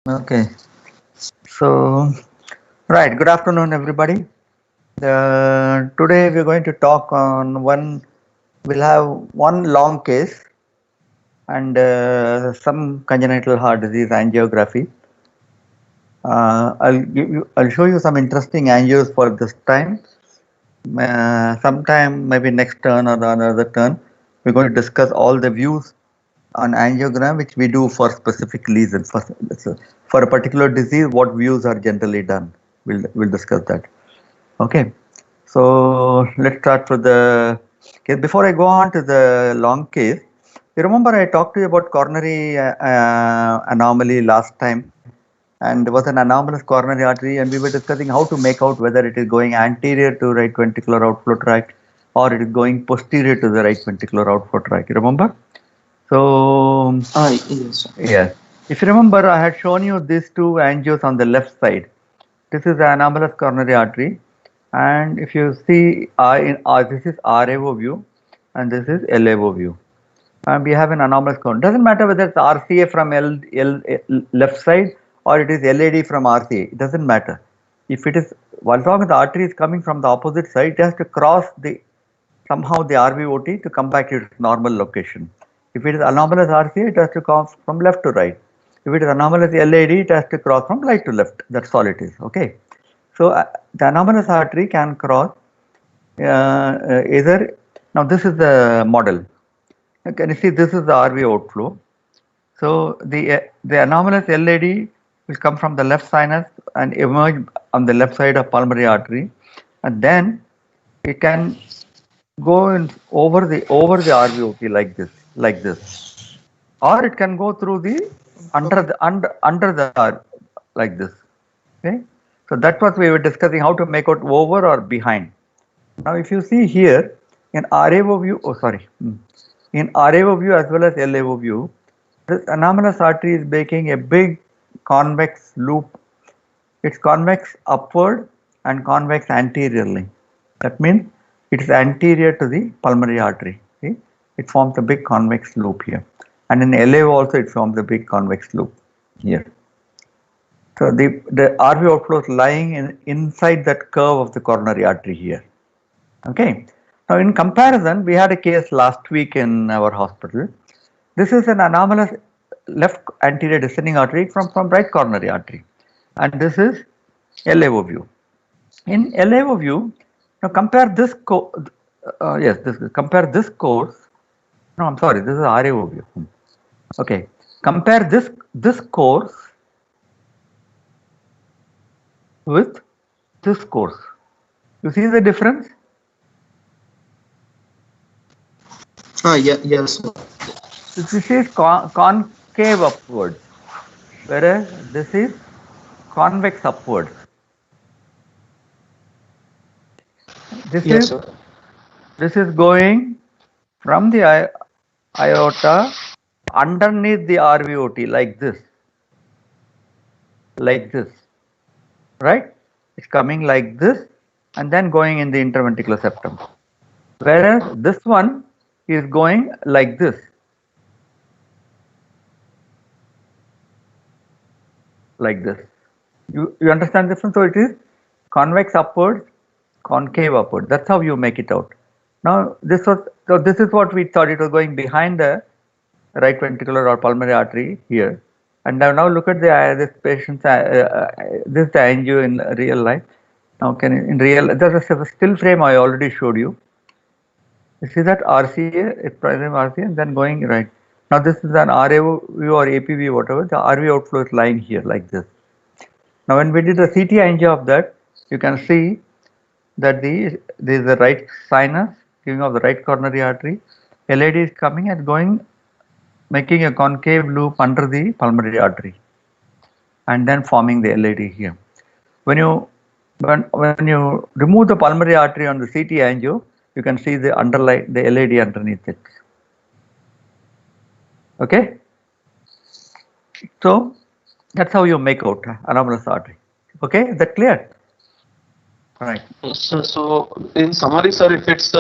Okay, so right. Good afternoon, everybody. Today we're going to talk on one. We'll have one long case and some congenital heart disease angiography. I'll show you some interesting angios for this time. Sometime maybe next turn or another turn, we're going to discuss all the views on angiogram which we do for specific lesions. For a particular disease, what views are generally done. We'll discuss that. Okay. So let's start with the case. Before I go on to the long case, you remember I talked to you about coronary anomaly last time, and there was an anomalous coronary artery, and we were discussing how to make out whether it is going anterior to right ventricular outflow tract or it is going posterior to the right ventricular outflow tract. You remember? So, Yes. yes. If you remember, I had shown you these two angios on the left side. This is the anomalous coronary artery, and if you see, this is RAO view, and this is LAO view. And we have an anomalous cone. Doesn't matter whether it's RCA from left side or it is LAD from RCA. It doesn't matter. If it is, as long as the artery is coming from the opposite side, it has to cross the somehow the RVOT to come back to its normal location. If it is anomalous RCA, it has to come from left to right. If it is anomalous LAD, it has to cross from right to left. That's all it is. Okay. So the anomalous artery can cross either. Now this is the model. Can you see this is the RV outflow? So the anomalous LAD will come from the left sinus and emerge on the left side of pulmonary artery, and then it can go in over the RVOT like this, or it can go through the under the like this. Okay, so that's what we were discussing, how to make out over or behind. Now, if you see here in RAO view, in RAO view as well as LAO view, this anomalous artery is making a big convex loop. It's convex upward and convex anteriorly. That means it is anterior to the pulmonary artery. See? It forms a big convex loop here. And in LAO also it forms a big convex loop here. So the RV outflow is lying inside that curve of the coronary artery here. Okay. Now in comparison, we had a case last week in our hospital. This is an anomalous left anterior descending artery from right coronary artery, and this is LAO view. In LAO view, now compare this compare this course. No, I'm sorry, this is RAO view. Okay, compare this course with this course. You see the difference? Yes. This is concave upwards, whereas this is convex upwards. Yes, sir. This is going from the aorta underneath the RVOT like this, right? It's coming like this and then going in the interventricular septum. Whereas this one is going like this. Like this. You understand the difference? So it is convex upwards, concave upward. That's how you make it out. Now this is what we thought. It was going behind the right ventricular or pulmonary artery here. And now look at this patient's this is the angio in real life. Now there's a still frame I already showed you. You see that RCA, it's primary RCA, and then going right. Now this is an RAO view or APV, whatever. The RV outflow is lying here like this. Now when we did the CT angio of that, you can see that this is the right sinus giving off the right coronary artery. LAD is coming and going, making a concave loop under the pulmonary artery, and then forming the LAD here. When you remove the pulmonary artery on the CT angio, you can see the LAD underneath it. Okay, so that's how you make out anomalous artery. Okay, is that clear? Right. So in summary, sir, if it's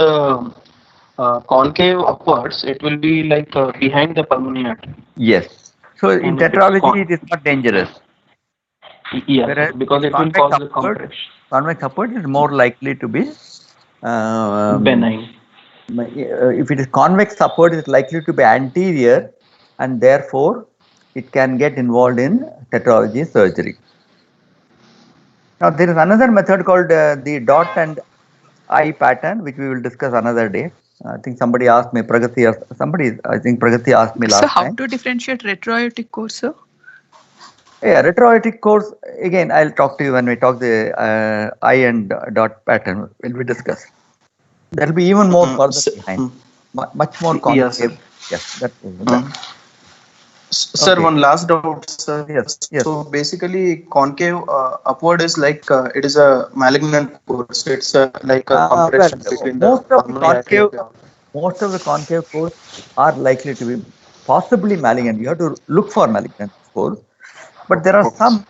concave upwards, it will be like behind the pulmonary artery. Yes. So in And if it's tetralogy, it is not dangerous. Yes, Whereas because it will convex cause the upward, compression. convex upward is more likely to be Benign. if it is convex upward, it is likely to be anterior, and therefore it can get involved in tetralogy surgery. Now there is another method called the dot and eye pattern, which we will discuss another day. I think somebody asked me, I think Pragati asked me So last how time. to differentiate retroaortic course, sir? Yeah, retroaortic course, again, I'll talk to you when we talk the eye and dot pattern, when we discuss. There will be even more further behind, much more Yes, sir. concave. Yes, that. Sir, Okay. one last doubt, sir. Yes, So yes. basically, concave upward is like it is a malignant course. It's like a compression between the Most of the pulmonary artery and the. concave cores are likely to be possibly malignant. You have to look for malignant cores, but there are some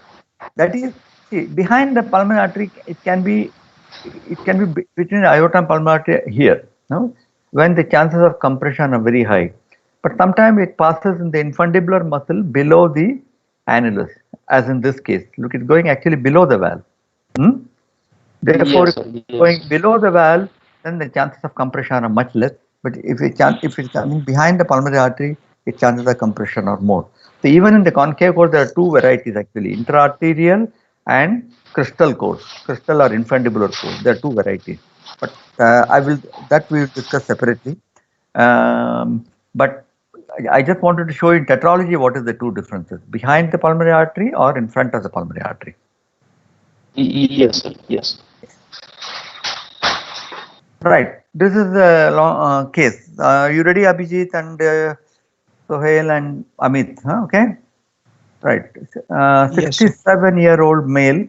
that is, see, behind the pulmonary artery. It can be between aorta and pulmonary artery here. No, when the chances of compression are very high, but sometimes it passes in the infundibular muscle below the annulus, as in this case. Look, it's going actually below the valve. Hmm? Therefore, Yes, if sir. it's Yes. going below the valve, then the chances of compression are much less. But if it's coming behind the pulmonary artery, the chances of compression are more. So even in the concave core, there are two varieties actually: intraarterial and crystal cores. Crystal or infundibular cores. There are two varieties. But we will discuss separately. But I just wanted to show you in tetralogy what is the two differences: behind the pulmonary artery or in front of the pulmonary artery. Yes, sir. Yes. Right. This is a long case. You ready, Abhijit and Sohail and Amit? Huh? Okay. Right. Yes, sir. 67-year-old male.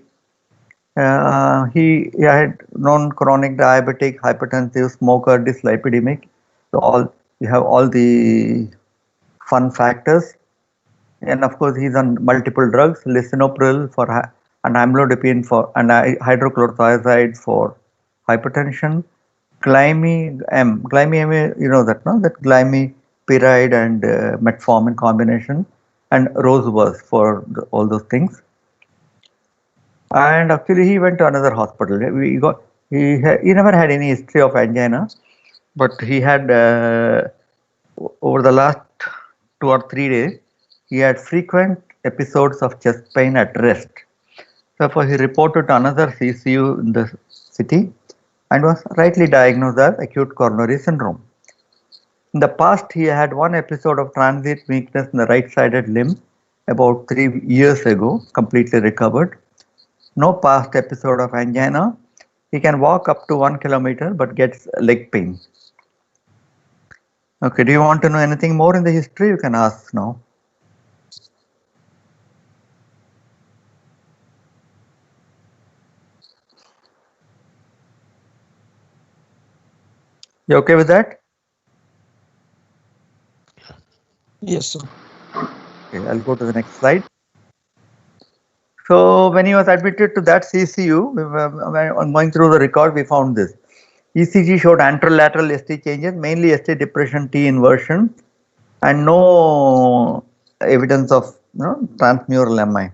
He had non-chronic diabetic, hypertensive, smoker, dyslipidemic. So you have all the fun factors. And of course, he's on multiple drugs: lisinopril for and amlodipine for and hydrochlorothiazide for hypertension. Glyme M, you know that, no? That glimepiride and metformin combination, and Rosebus for all those things. And actually, he went to another hospital. He never had any history of angina, but he had over the last 2 or 3 days, he had frequent episodes of chest pain at rest. Therefore, he reported to another CCU in the city and was rightly diagnosed as acute coronary syndrome. In the past, he had one episode of transient weakness in the right-sided limb about 3 years ago, completely recovered. No past episode of angina. He can walk up to 1 kilometer but gets leg pain. Okay, do you want to know anything more in the history? You can ask now. You okay with that? Yes, sir. Okay, I'll go to the next slide. So when he was admitted to that CCU, on going through the record, we found this. ECG showed anterolateral ST changes, mainly ST depression T inversion, and no evidence of transmural MI.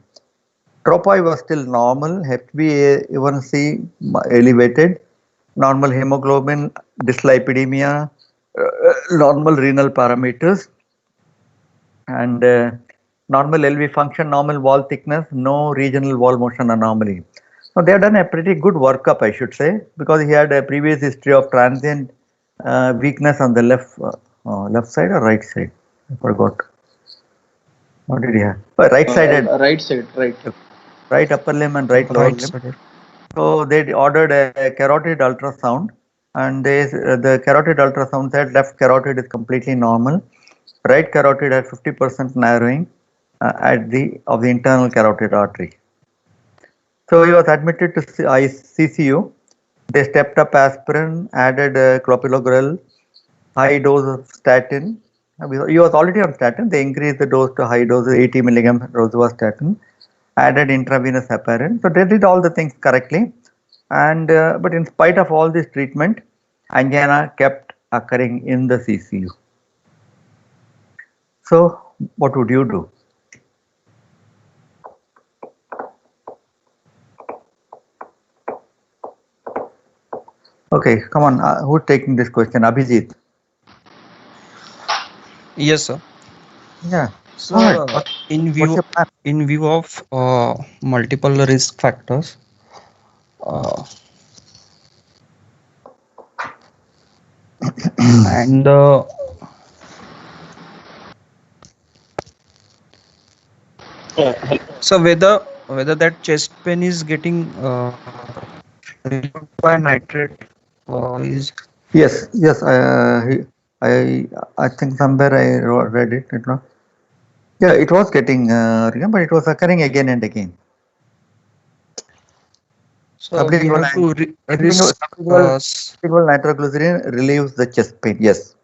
Tropoe was still normal, HbA1c elevated, normal hemoglobin, dyslipidemia, normal renal parameters, and normal LV function, normal wall thickness, no regional wall motion anomaly. So they have done a pretty good workup, I should say, because he had a previous history of transient weakness on the left side or right side. I forgot. What did he have? Right sided. Right side, right. Right upper limb and right lower Right limb. side. So they ordered a carotid ultrasound, and the carotid ultrasound said left carotid is completely normal, right carotid had 50% narrowing of the internal carotid artery. So he was admitted to CCU. They stepped up aspirin, added clopidogrel, high dose of statin. He was already on statin. They increased the dose to high dose, 80 milligram rosuvastatin, added intravenous heparin. So they did all the things correctly. And but in spite of all this treatment, angina kept occurring in the CCU. So what would you do? Okay, come on. Who's taking this question? Abhijit. Yes, sir. Yeah. So, Go ahead. What's your plan? in view of multiple risk factors, uh, and so whether that chest pain is getting relieved by nitrate is Yes, yes. I think somewhere I read it. You know. Yeah, it was getting, but it was occurring again and again. so we Sublingual, have to sublingual, risk. sublingual nitroglycerin relieves the chest pain. Yes.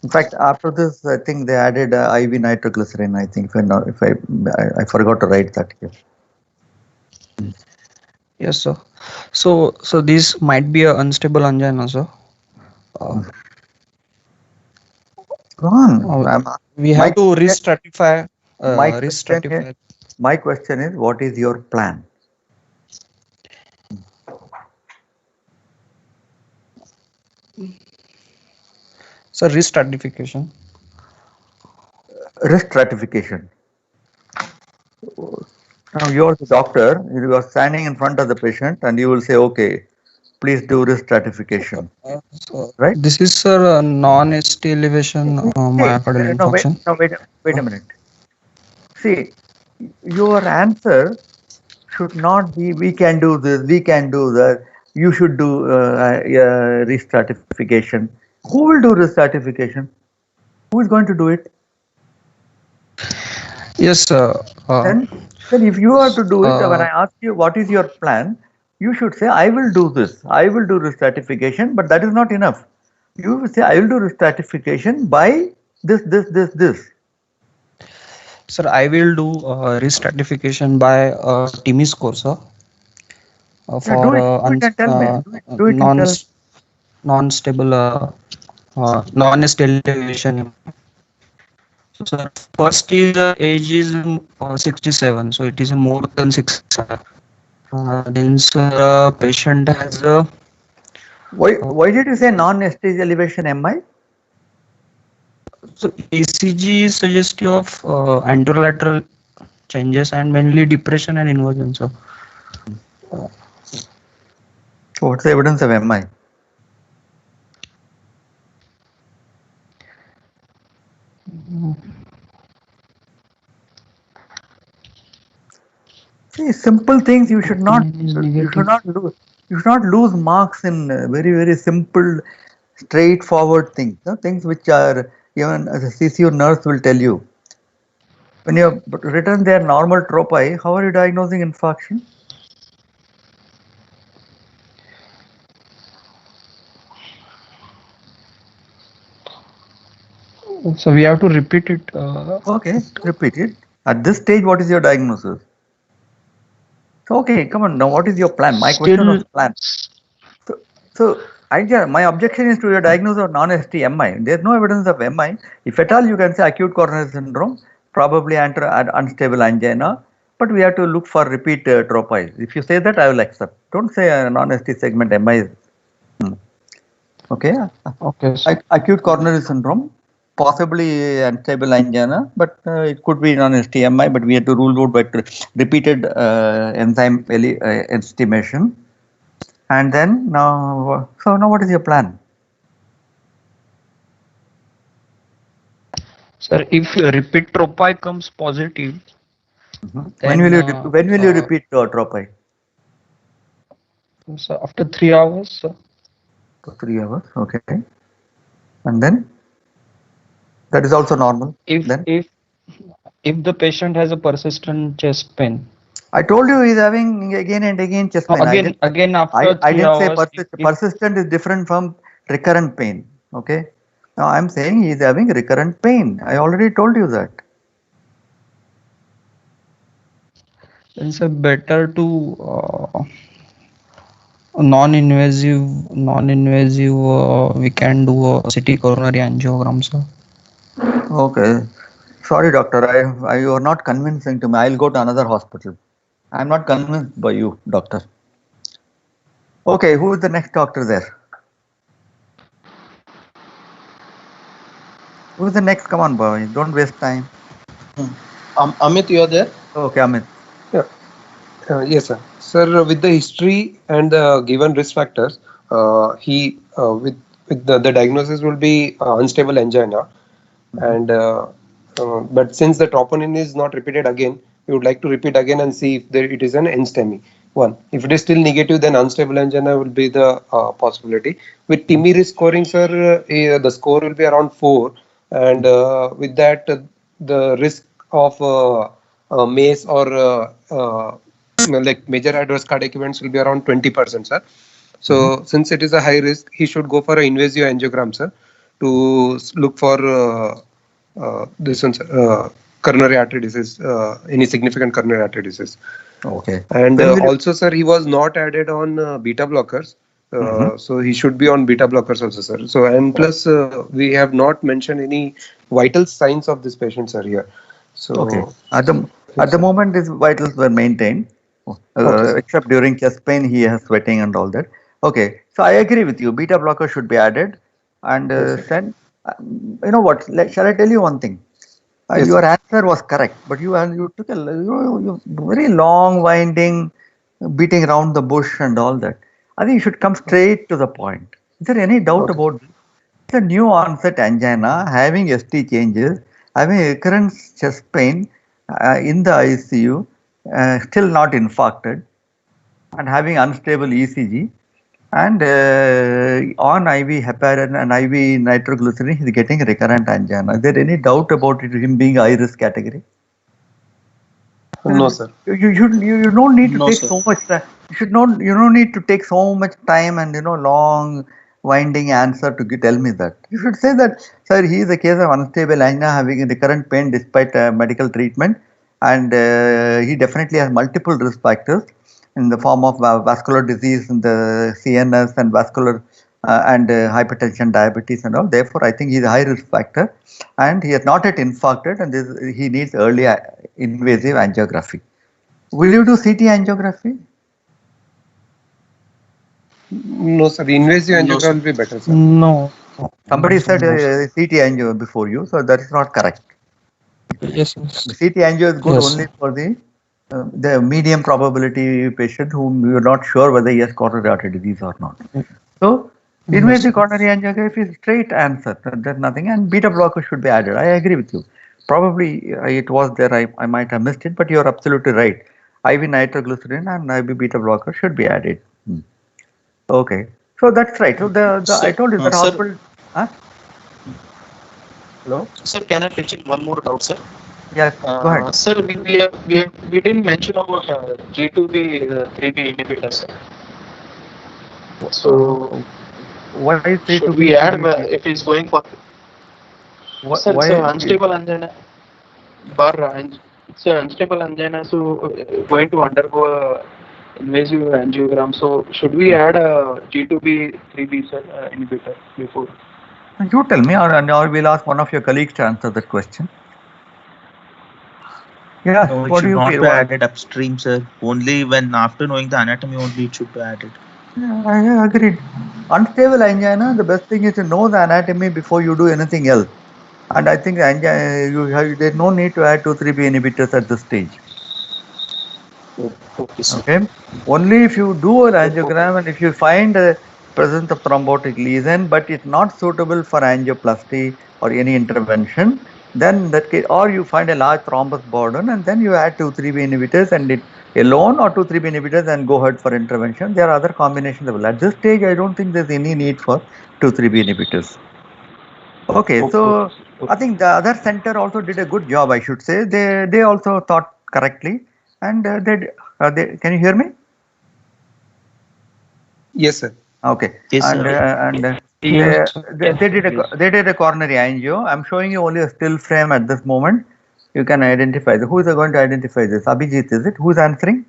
In fact, after this, I think they added IV nitroglycerin. I think if I forgot to write that here. Yes, sir. So this might be a unstable angina, sir. Go on. We My have to risk stratify. my Risk question is, stratify. my question is, what is your plan? So risk stratification. Risk stratification. Now you are the doctor. You are standing in front of the patient, and you will say, "Okay, please do risk stratification." So Right? this is, sir, a non-ST elevation Hey, myocardial no, wait, infarction. no, wait a minute. See, your answer should not be, "We can do this, we can do that." You should do risk stratification. Who will do risk stratification? Who is going to do it? Yes, sir. Then, then if you are to do it, when Uh, I ask you what is your plan, you should say, I will do this. I will do risk stratification, but that is not enough. You will say, I will do risk stratification by this. Sir, I will do risk stratification by TIMI score, sir, Yeah, for do it and tell me. Do it and non tell. non-stable non-ST elevation. So, sir, first is age is 67, so it is more than 67. Then, sir, patient has Why did you say non-ST elevation MI? so ECG is suggestive of anterolateral changes and mainly depression and inversion. So, What's the evidence of MI? See, simple things you should not lose. You should not lose marks in very simple, straightforward things. You know, things which are even as a CCU nurse will tell you. When you have written their normal tropi, how are you diagnosing infarction? so we have to repeat it. Okay, repeat it. At this stage, what is your diagnosis? So, okay, come on now. What is your plan? My question was plan. My objection is to your diagnosis of non-ST MI. There's no evidence of MI. If at all, you can say acute coronary syndrome, probably unstable angina, but we have to look for repeat tropies. If you say that, I will accept. Don't say a non-ST segment MI. Okay. Okay. Acute coronary syndrome, possibly unstable angina, but it could be non-ST MI, but we have to rule out by repeated enzyme estimation. And then now what is your plan? Sir, if repeat tropi comes positive, When will you repeat tropi? So after 3 hours, sir. For 3 hours, okay. And then that is also normal. If the patient has a persistent chest pain. I told you he's having again and again chest pain. Again after 3 I didn't hours. say persistent is different from recurrent pain. Okay. Now I'm saying he's having recurrent pain. I already told you that. It's better to non-invasive. We can do a CT coronary angiogram, sir. Okay. Sorry, doctor. You are not convincing to me. I'll go to another hospital. I'm not convinced by you, doctor. Okay, who is the next doctor there? Who's the next? Come on, boy. Don't waste time. Amit, you are there? Okay, Amit. Yeah. Yes, sir. Sir, with the history and the given risk factors, with the diagnosis will be unstable angina, and but since the troponin is not repeated again, we would like to repeat again and see if it is an NSTEMI. One, if it is still negative, then unstable angina will be the possibility. With TIMI risk scoring, sir, the score will be around 4, and with that, the risk of MACE or like major adverse cardiac events will be around 20%, sir. So since it is a high risk, he should go for an invasive angiogram, sir, to look for this one, sir, coronary artery disease, any significant coronary artery disease. Okay. And When will you- also, sir, he was not added on beta blockers. So he should be on beta blockers also, sir. So and plus, we have not mentioned any vital signs of this patient, sir, here. So Okay. At the moment, his vitals were maintained, Okay. except during chest pain, he has sweating and all that. Okay. So I agree with you. Beta blocker should be added, and Yes, sir. send. You know what? Shall I tell you one thing? Yes, Your sir. answer was correct, but you took a very long winding, beating around the bush and all that. I think you should come straight to the point. Is there any doubt Okay. about this? It's a new onset angina, having ST changes, having recurrent chest pain in the ICU, still not infarcted, and having unstable ECG, and on IV heparin and IV nitroglycerin, he's getting recurrent angina. Is there any doubt about it, him being high risk category? No, sir. You don't need to No, take sir. so much time. You don't need to take so much time and long winding answer to tell me that. You should say that, sir, he is a case of unstable angina having a recurrent pain despite medical treatment, and he definitely has multiple risk factors in the form of vascular disease in the CNS and vascular and hypertension, diabetes and all. Therefore, I think he is a high risk factor, and he is not yet infarcted, and he needs early invasive angiography. Will you do CT angiography? No, sir. The invasive No, angiogram sir. will be better, sir. No. Somebody No, sir, said no, sir. CT angio before you, so that is not correct. Yes, yes. The CT angio is good Yes. only for the medium probability patient whom you are not sure whether he has coronary artery disease or not. So, invasive coronary angiography is straight answer. There's nothing, and beta blocker should be added. I agree with you. Probably it was there. I might have missed it, but you're absolutely right. IV nitroglycerin and IV beta blocker should be added. Okay, so that's right. So I told you that Sir, hospital. Huh? Hello. Sir, can I pitch in one more doubt, sir? Yes. Go ahead. Sir, we didn't mention about G2B, 3B inhibitor, sir. So Why is it to should be? we add if he's going for sir, Why? so unstable angina it's unstable angina, so going to undergo a invasive angiogram. So should we add a G2B 3B, sir, inhibitor before? You tell me, or we'll ask one of your colleagues to answer that question. Yeah. No, it What do should you not feel? be added upstream, sir. Only when after knowing the anatomy only it should be added. Yeah, I agreed. Unstable angina, the best thing is to know the anatomy before you do anything else. And I think there's no need to add 2,3-B inhibitors at this stage. Okay, sir. Okay. Only if you do an angiogram and if you find a presence of thrombotic lesion, but it's not suitable for angioplasty or any intervention, then that case, or you find a large thrombus burden, and then you add 2,3-B inhibitors and it alone, or 2,3-B inhibitors and go ahead for intervention. There are other combinations available. At this stage, I don't think there's any need for 2,3-B inhibitors. Okay, so I think the other center also did a good job, I should say. They also thought correctly, and they can you hear me? Yes, sir. Okay, Yes, and sir. they did a coronary angio. I'm showing you only a still frame at this moment. You can identify who is going to identify this. Abhijit, is it? Who's answering?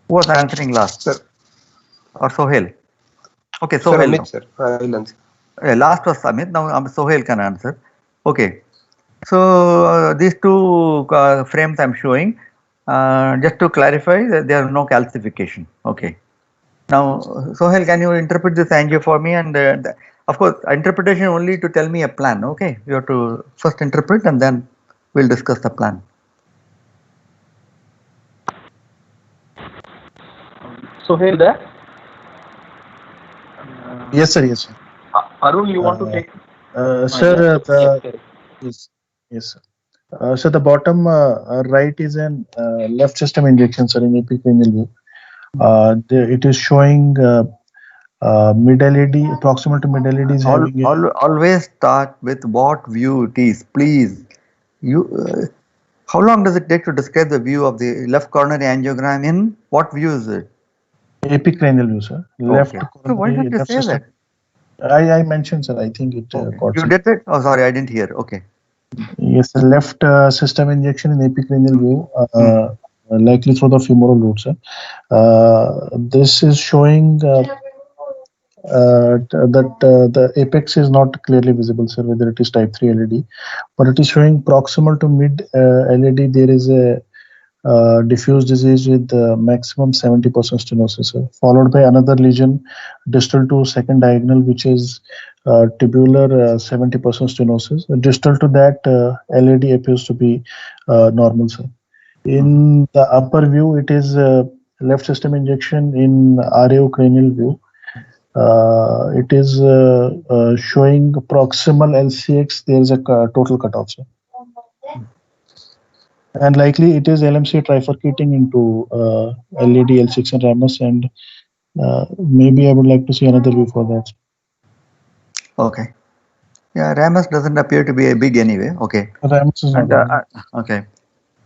Who was answering last? Sir. Or Sohail? Okay, Sir, Sohail. Amit, sir. I will answer. Last was Amit. Now Sohail can answer. Okay. So these two frames I'm showing. Just to clarify, there are no calcification. Okay. Now, Sohail, can you interpret this angio for me? And Of course, interpretation only to tell me a plan. Okay, you have to first interpret and then we'll discuss the plan. So here there. Yes, sir. Yes, sir. Arun, you want to take? Sir, Yes, correct. yes, sir. So the bottom right is an left system injection, sir, in epicranial view. It is showing mid LED, proximal to mid LED is having a, Always start with what view it is, please. How long does it take to describe the view of the left coronary angiogram in what view is it? epicranial view, sir. Left Okay. So why coronary, don't you left say system. that? I mentioned, sir. I think it got You some. did it? Oh, sorry, I didn't hear. Okay. Yes, the left system injection in epicranial view, likely through the femoral root, sir. This is showing that the apex is not clearly visible, sir, whether it is type 3 LED, but it is showing proximal to mid LED. There is a diffuse disease with maximum 70% stenosis, sir, followed by another lesion distal to second diagonal, which is tubular 70% stenosis. Distal to that, LED appears to be normal, sir. In the upper view, it is left system injection in RAO cranial view. It is showing proximal LCX. There is a total cutoff, sir. And likely it is LMC trifurcating into LED, L6 and Ramus, and maybe I would like to see another view for that. Okay. Yeah, Ramus doesn't appear to be a big anyway. Okay. Ramus is not. And, okay.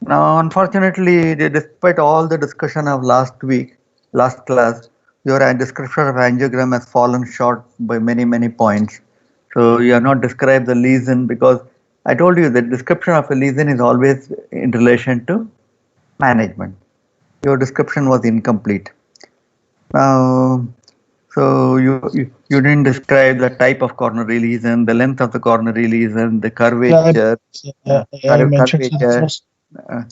Now, unfortunately, despite all the discussion of last class, your description of angiogram has fallen short by many points. So you have not described the lesion, because I told you that description of a lesion is always in relation to management. Your description was incomplete. Now, so you didn't describe the type of coronary lesion, the length of the coronary lesion, the curvature,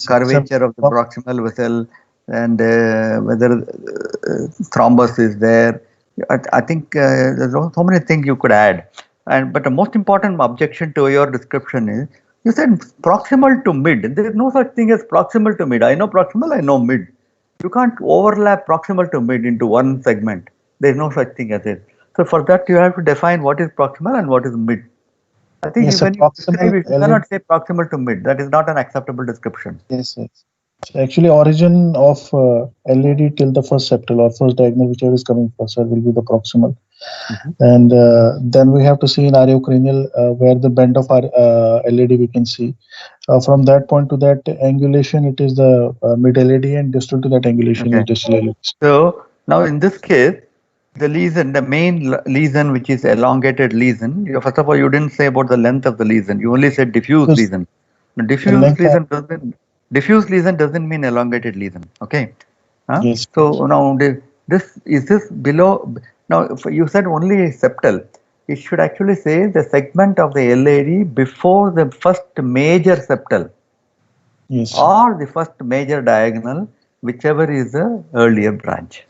curvature of the proximal vessel, and whether thrombus is there. I think there's so many things you could add. But the most important objection to your description is you said proximal to mid. There is no such thing as proximal to mid. I know proximal, I know mid. You can't overlap proximal to mid into one segment. There is no such thing as it. So for that you have to define what is proximal and what is mid. I think yes, when you describe it, you cannot say proximal to mid. That is not an acceptable description. Yes, yes. So actually, origin of LED till the first septal or first diagonal, whichever is coming first, will be the proximal. And then we have to see in areocranial where the bend of our LED we can see. From that point to that angulation, it is the mid LED, and distal to that angulation is distal LED. So now in this case, the lesion, the main lesion, which is elongated lesion, first of all, you didn't say about the length of the lesion. You only said diffuse lesion. Now, diffuse lesion doesn't mean elongated lesion. Okay. Yes. So now this below. Now you said only septal. It should actually say the segment of the LAD before the first major septal. Yes. Or the first major diagonal, whichever is the earlier branch.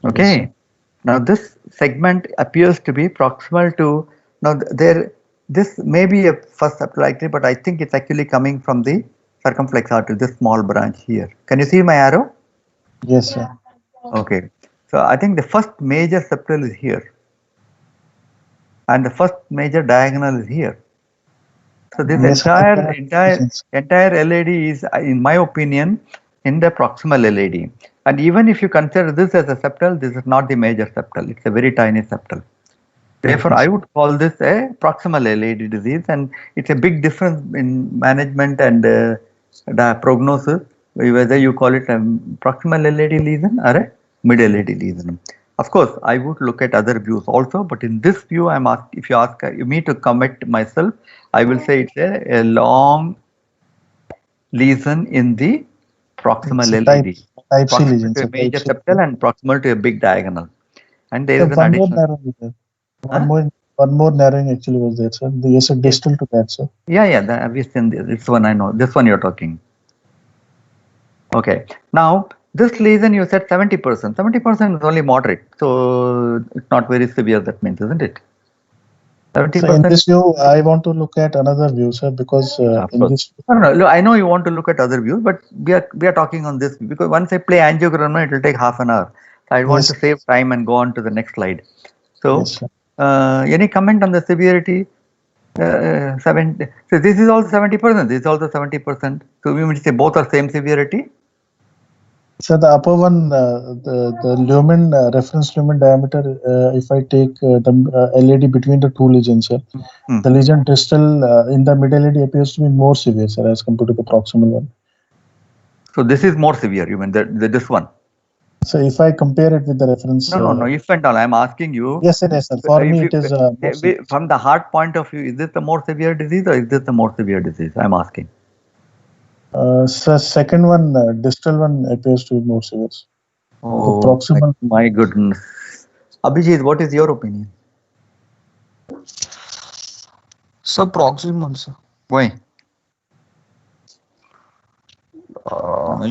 Okay. Yes. Now this segment appears to be proximal to, now this may be a first septal likely, but I think it's actually coming from the circumflex artery, this small branch here. Can you see my arrow? Yes, sir. Okay. So I think the first major septal is here. And the first major diagonal is here. So this entire LAD is, in my opinion, in the proximal LAD. And even if you consider this as a septal, this is not the major septal. It's a very tiny septal. Therefore, I would call this a proximal LAD disease, and it's a big difference in management and the prognosis, whether you call it a proximal LAD lesion or a mid LAD lesion. Of course, I would look at other views also, but in this view, if you ask me to commit myself, I will say it's a long lesion in the proximal LAD. Type C lesion. To a major septal and proximal to a big diagonal. And there is an additional. One more narrowing actually was there, sir. Yes, a distal to that, sir. Yeah, we've seen this one. I know this one you're talking. Okay. Now this lesion you said 70%. 70% is only moderate, so it's not very severe. That means, isn't it? So in 70%. this view, I want to look at another view, sir, because Of in course. this. No, look, I know you want to look at other views, but we are talking on this because once I play angiogram, it will take half an hour. So I want Yes. to save time and go on to the next slide. So, Yes, sir. any comment on the severity? 70. So this is also 70%. This is also 70%. So we will say both are same severity. So the upper one, the lumen reference lumen diameter. If I take the LED between the two lesions, sir, the lesion distal in the mid LED appears to be more severe, sir, as compared to the proximal one. So this is more severe. You mean this one? So if I compare it with the reference. No. If and all, I'm asking you. Yes, sir. Yes, sir. For me, it is from the heart point of view. Is this the more severe disease or is this the more severe disease? I'm asking. So second one, distal one appears to be more severe. Oh, the proximal. My goodness. Abhijit, what is your opinion? So proximal, sir. Why?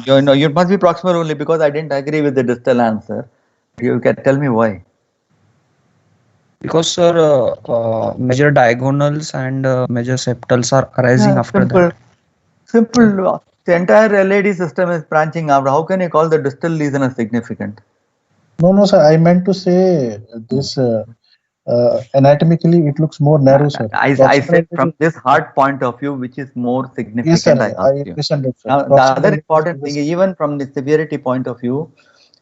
You must be proximal only because I didn't agree with the distal answer. You can tell me why. Because, sir, major diagonals and major septals are arising after that. Simple. The entire LAD system is branching out. How can you call the distal lesion as significant? No, sir. I meant to say this. Anatomically, it looks more narrow, sir. I said from this heart point of view, which is more significant. Yes, sir. I understand, sir. Now, the other important thing, even from the severity point of view,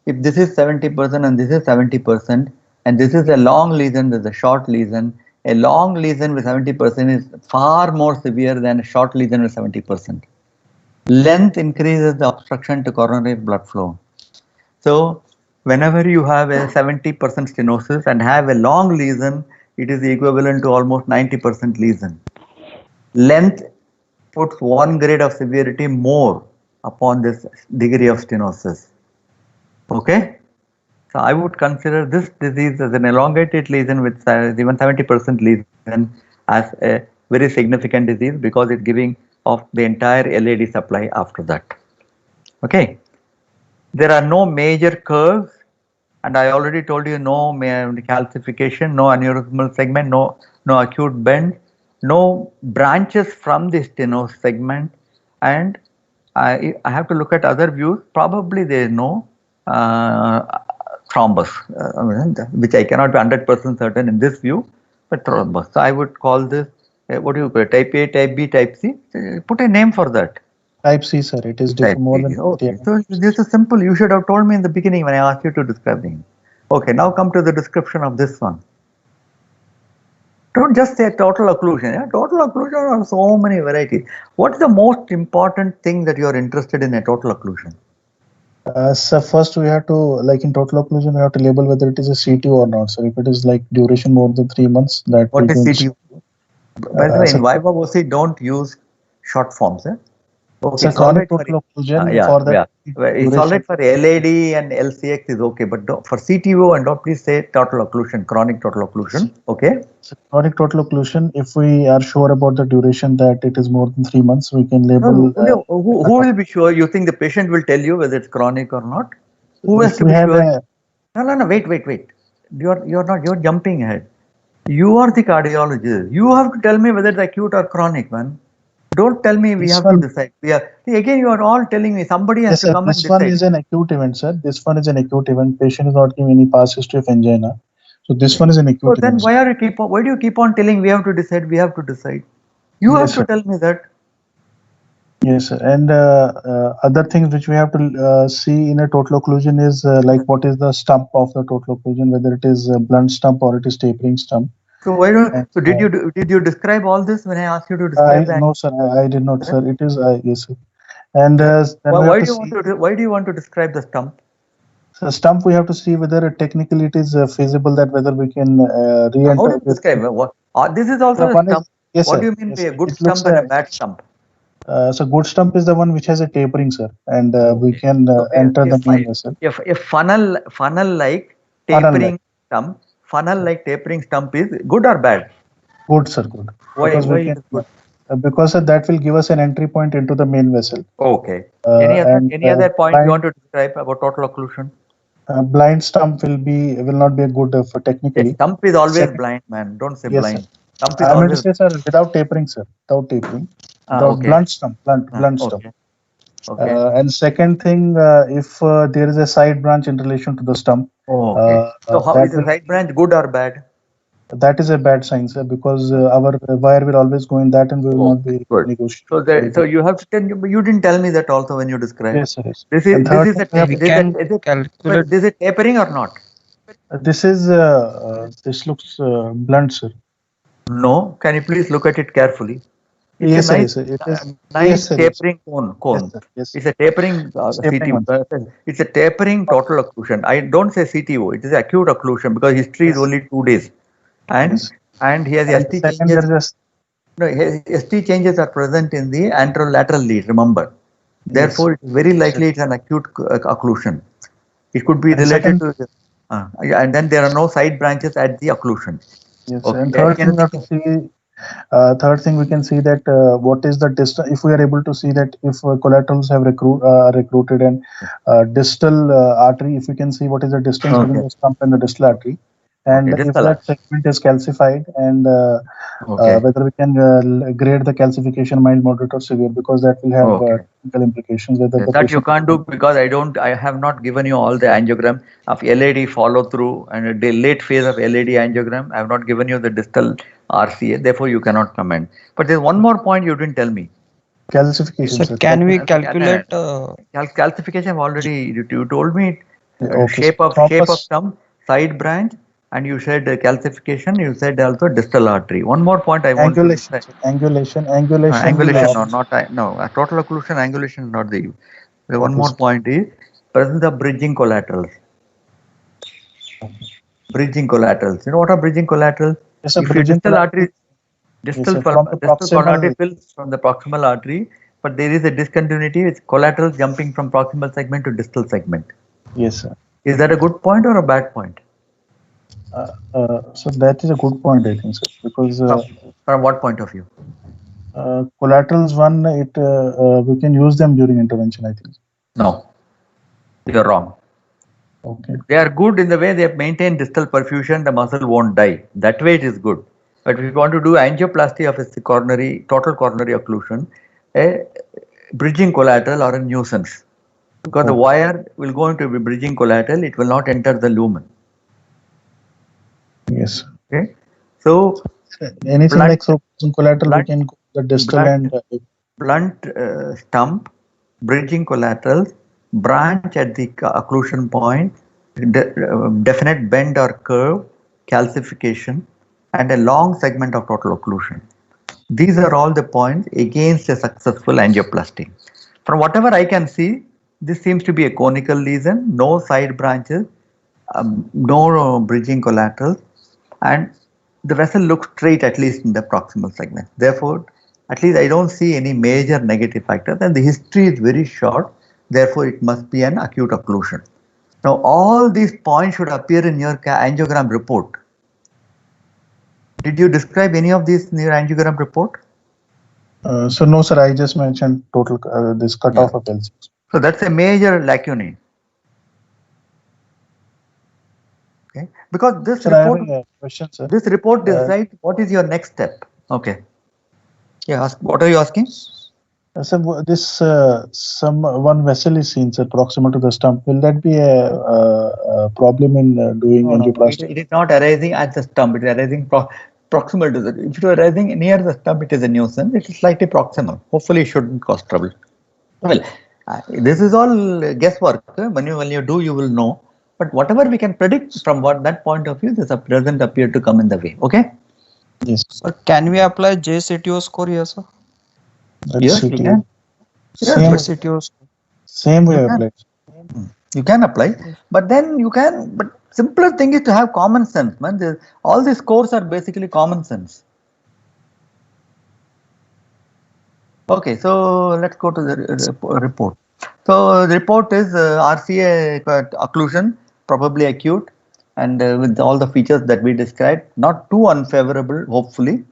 if this is 70% and this is 70%, and this is a long lesion, this is a short lesion, a long lesion with 70% is far more severe than a short lesion with 70%. Length increases the obstruction to coronary blood flow. So, whenever you have a 70% stenosis and have a long lesion, it is equivalent to almost 90% lesion. Length puts one grade of severity more upon this degree of stenosis. Okay? So I would consider this disease as an elongated lesion with even 70% lesion as a very significant disease because it's giving off the entire LAD supply after that. Okay? There are no major curves, and I already told you no calcification, no aneurysmal segment, no acute bend, no branches from the stenos segment, and I have to look at other views. Probably there is no thrombus, which I cannot be 100% certain in this view, but thrombus. So I would call this, what do you call it, type A, type B, type C? Put a name for that. Type C, sir. It is more than 50. So this is simple. You should have told me in the beginning when I asked you to describe things. Okay, now come to the description of this one. Don't just say total occlusion. Yeah? Total occlusion are so many varieties. What is the most important thing that you are interested in a total occlusion? So first we have to, like in total occlusion, we have to label whether it is a CTO or not. So if it is like duration more than 3 months, that what is CTO? By the way, in Viva OC, don't use short forms. Eh? Okay, it's chronic total occlusion for that. It's all right for LAD and LCX is okay, but for CTO and don't please say total occlusion, chronic total occlusion. Okay. So chronic total occlusion, if we are sure about the duration that it is more than 3 months, we can label. Who will be sure? You think the patient will tell you whether it's chronic or not? Who has to be sure? No. Wait. You're jumping ahead. You are the cardiologist. You have to tell me whether it's acute or chronic, man. Don't tell me we have to decide. Again, you are all telling me somebody has to come and decide. This one is an acute event, sir. This one is an acute event. Patient is not giving any past history of angina. So this one is an acute event. So then why do you keep on telling we have to decide? We have to decide. You have to tell me that. Yes, sir. And other things which we have to see in a total occlusion is like what is the stump of the total occlusion, whether it is a blunt stump or it is tapering stump. So why don't? So did you describe all this when I asked you to describe that? No, sir. I did not, sir. It is yes, sir. And why do you want to describe the stump? So stump, we have to see whether technically it is feasible that whether we can re-enter. How do you describe it? This is also a stump. Yes, what sir. do you mean by a good It stump and a bad stump? So good stump is the one which has a tapering, sir, and we can enter the main vessel. If a funnel-like tapering stump, funnel-like tapering stump is good or bad? Good, sir. Good. Why is it good? Because that will give us an entry point into the main vessel. Okay. Any other point you want to describe about total occlusion? Blind stump will not be a good for technically. A stump is always blind, man. Don't say blind. Stump is I mean to always say, sir, without tapering, sir, without tapering, without okay. blunt stump, blunt stump. Okay. Okay. And second thing, if there is a side branch in relation to the stump, Okay. So how that is the will, side branch good or bad? that is a bad sign, sir, because our wire will always go in that, and we will not be Good. negotiating. So you have to tell you didn't tell me that also when you described. Yes, sir. Yes. This And is third a thing, we have, We can calculate. this is tapering or not? this looks blunt, sir. No. Can you please look at it carefully? It's Yes, a sir. nice, Yes, sir. It is. nice Yes, sir. Yes. tapering cone. Yes, sir. Yes. It's a tapering It's tapering CTO. It's a tapering total occlusion. I don't say CTO. It is acute occlusion because history is Yes. only 2 days, and Yes. and he has And ST second, changes. there is No, ST changes are present in the anterolateral lead. Remember, therefore, it's very likely it's an acute occlusion. It could be And related second- to, and then there are no side branches at the occlusion. yes. Okay. And third thing, we have to see. Third thing, we can see that what is the distance. If we are able to see that if collaterals have recruited and distal artery, if we can see what is the distance Okay. between the stump and the distal artery, and Okay, if distal that segment is calcified, and Okay. whether we can grade the calcification mild, moderate, or severe, because that will have Okay. technical implications. Whether the That you patient can't do because I have not given you all the angiogram of LAD follow through and the late phase of LAD angiogram. I have not given you the distal RCA, therefore you cannot comment. But there's one more point you didn't tell me. calcification. So sir. can we Calcification. calculate? Calcification already you told me Okay. shape of Thrombus. stump, side branch, and you said calcification. You said also distal artery. One more point I want to Angulation, sir. Angulation. angulation or not? No, a total occlusion angulation is not the use. The one Okay, more sir. point is presence of bridging collaterals. Bridging collaterals. You know what are bridging collaterals? Yes, sir, If your bridging distal artery, Yes, distal, sir, from the proximal- coronary fills from the proximal artery, but there is a discontinuity with collaterals jumping from proximal segment to distal segment. Yes, sir. Is that a good point or a bad point? So that is a good point, I think, sir, because From what point of view? collaterals, one, we can use them during intervention, I think. No, you're wrong. Okay. They are good in the way they maintain distal perfusion, the muscle won't die. That way it is good. But if you want to do angioplasty of a total coronary occlusion, a bridging collateral or a nuisance. Because the wire will go into a bridging collateral, it will not enter the lumen. Yes. Okay. So Anything blunt- like collateral, we blunt- can go the distal blunt- and blunt stump, bridging collaterals, branch at the occlusion point, definite bend or curve, calcification, and a long segment of total occlusion. These are all the points against a successful angioplasty. From whatever I can see, this seems to be a conical lesion, no side branches, no bridging collaterals, and the vessel looks straight at least in the proximal segment. Therefore, at least I don't see any major negative factors, and the history is very short. Therefore, it must be an acute occlusion. Now, all these points should appear in your angiogram report. Did you describe any of these in your angiogram report? so no, sir, I just mentioned total this cutoff of L6. So that's a major lacunae. Okay, because this Sir, I have report, a question, sir. this report decides what is your next step. Okay. Yeah. What are you asking? Sir, this one vessel is seen, sir, proximal to the stump. Will that be a problem in doing angioplasty? It is not arising at the stump. It is arising proximal to the. If it is arising near the stump, it is a nuisance. It is slightly proximal. Hopefully, it shouldn't cause trouble. Well, this is all guesswork. When you do, you will know. But whatever we can predict from that point of view, this doesn't appear to come in the way. Okay. Yes. So can we apply JCTO score here, sir? Yes, you can. Same, JCTO score. same way You can. applied. You can apply, but then you can. But simpler thing is to have common sense, man. All these scores are basically common sense. Okay, so let's go to the report. So the report is RCA occlusion, probably acute, and with all the features that we described, not too unfavorable, hopefully.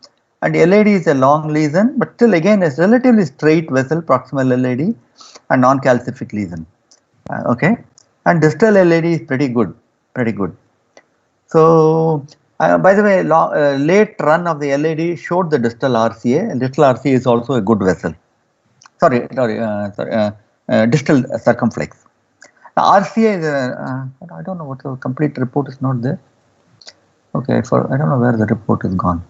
And LAD is a long lesion, but still again it's relatively straight vessel, proximal LAD, and non-calcific lesion. Okay, and distal LAD is pretty good, pretty good. So By the way, late run of the LAD showed the distal RCA. And distal RCA is also a good vessel. Sorry, distal circumflex. RCA is I don't know what the complete report is not there. Okay, I don't know where the report is gone.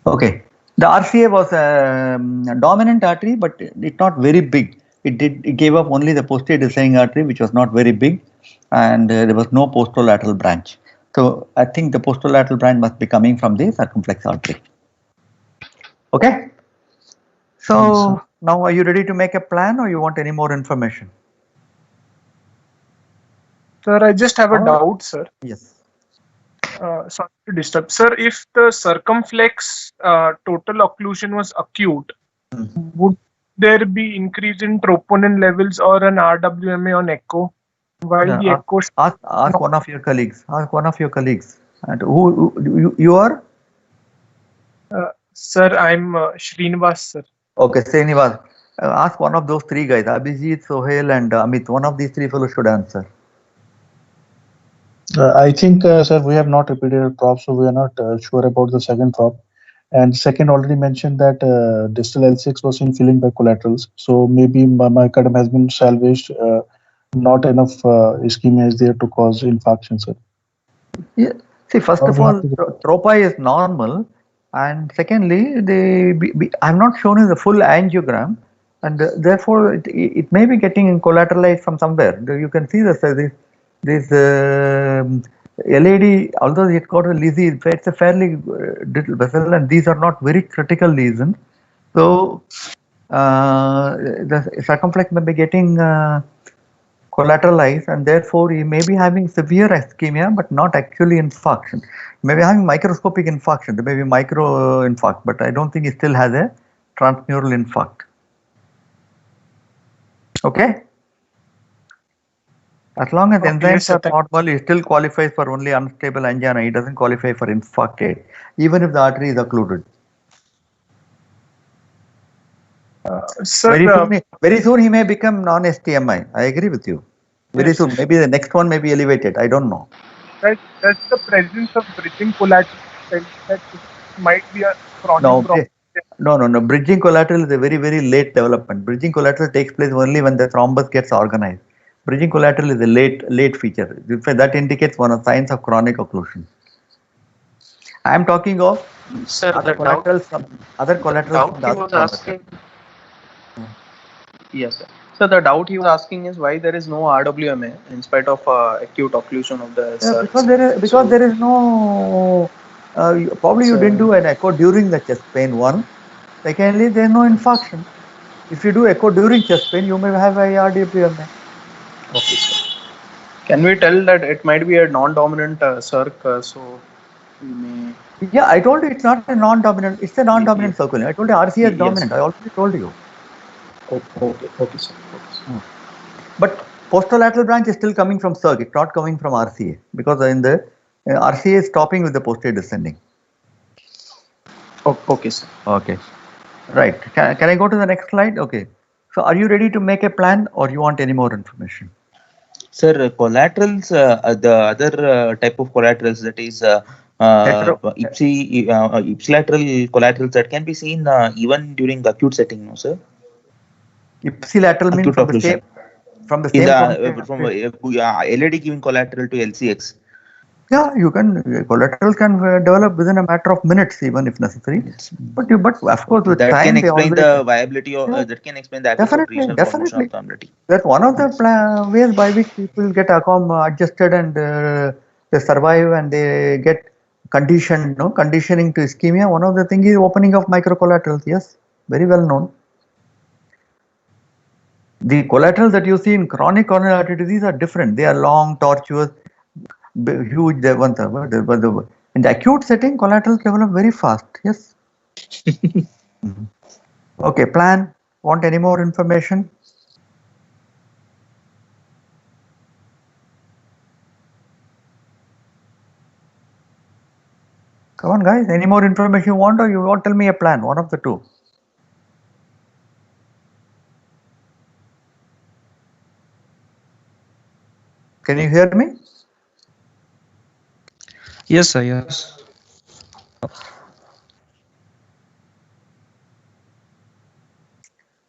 Okay, the RCA was a dominant artery, but it's not very big. It gave up only the posterior descending artery, which was not very big, and there was no posterolateral branch. So I think the posterolateral branch must be coming from the circumflex artery. Okay. So now, are you ready to make a plan, or you want any more information? Sir, I just have a doubt, sir. Yes. Sorry to disturb. Sir, if the circumflex total occlusion was acute, would there be increase in troponin levels or an RWMA on echo? While the echo... Ask one of your colleagues. Ask one of your colleagues. And who you are? Sir, I'm Srinivas, sir. Okay, Srinivas. Ask one of those three guys, Abhijit, Sohail and Amit. One of these three fellows should answer. I think, sir, we have not repeated a prop, so we are not sure about the second prop. And second, already mentioned that distal L6 was in filling by collaterals. So maybe myocardium has been salvaged. Not enough ischemia is there to cause infarction, sir. Yeah. See, first of all, tropi is normal, and secondly, I have not shown you the full angiogram, and therefore it may be getting collateralized from somewhere. You can see this LAD, although it got a lesion, it's a fairly little vessel, and these are not very critical lesions. So the circumflex may be getting collateralized, and therefore he may be having severe ischemia but not actually infarction. He may be having microscopic infarction, there may be micro infarct, but I don't think he still has a transmural infarct. Okay? As long as enzymes are normal, he still qualifies for only unstable angina. He doesn't qualify for infarct, even if the artery is occluded. Very soon he may become non-STMI. I agree with you. Very soon. Maybe the next one may be elevated. I don't know. That's the presence of bridging collateral that might be a chronic problem. No. Bridging collateral is a very, very late development. Bridging collateral takes place only when the thrombus gets organized. Bridging collateral is a late feature. In fact, that indicates one of the signs of chronic occlusion. I am talking of other collaterals from the asking. Yes, sir. So the doubt he was asking is why there is no RWMA in spite of acute occlusion of the because there is no probably you didn't do an echo during the chest pain. One, secondly, there is no infarction. If you do echo during chest pain, you may have a RWMA. Okay, sir. Can we tell that it might be a non-dominant circ? So we may. Yeah, I told you it's not a non-dominant. It's a non-dominant circle. I told you RCA is dominant. I already told you. Okay, sir. But posterolateral branch is still coming from circ. It's not coming from RCA because in the RCA is stopping with the posterior descending. Okay, sir. Okay. Right. Can I go to the next slide? Okay. So are you ready to make a plan, or you want any more information? Sir, collaterals, the other type of collaterals, that is ipsilateral collaterals, that can be seen even during the acute setting, no, sir? Ipsilateral means from the same LAD giving collateral to LCX. Yeah, you can. Collateral can develop within a matter of minutes, even if necessary. But of course, with that time, can explain the viability of that can explain the absence of regional formation of abnormality. That's one of the ways by which people get adjusted and they survive and they get conditioned. Conditioning to ischemia. One of the things is opening of microcollaterals. Yes, very well known. The collaterals that you see in chronic coronary artery disease are different. They are long, tortuous, huge. In the acute setting, collaterals develop very fast. Yes. Okay, plan. Want any more information? Come on, guys. Any more information you want, or you want to tell me a plan? One of the two. Can you hear me? Yes, sir. Yes.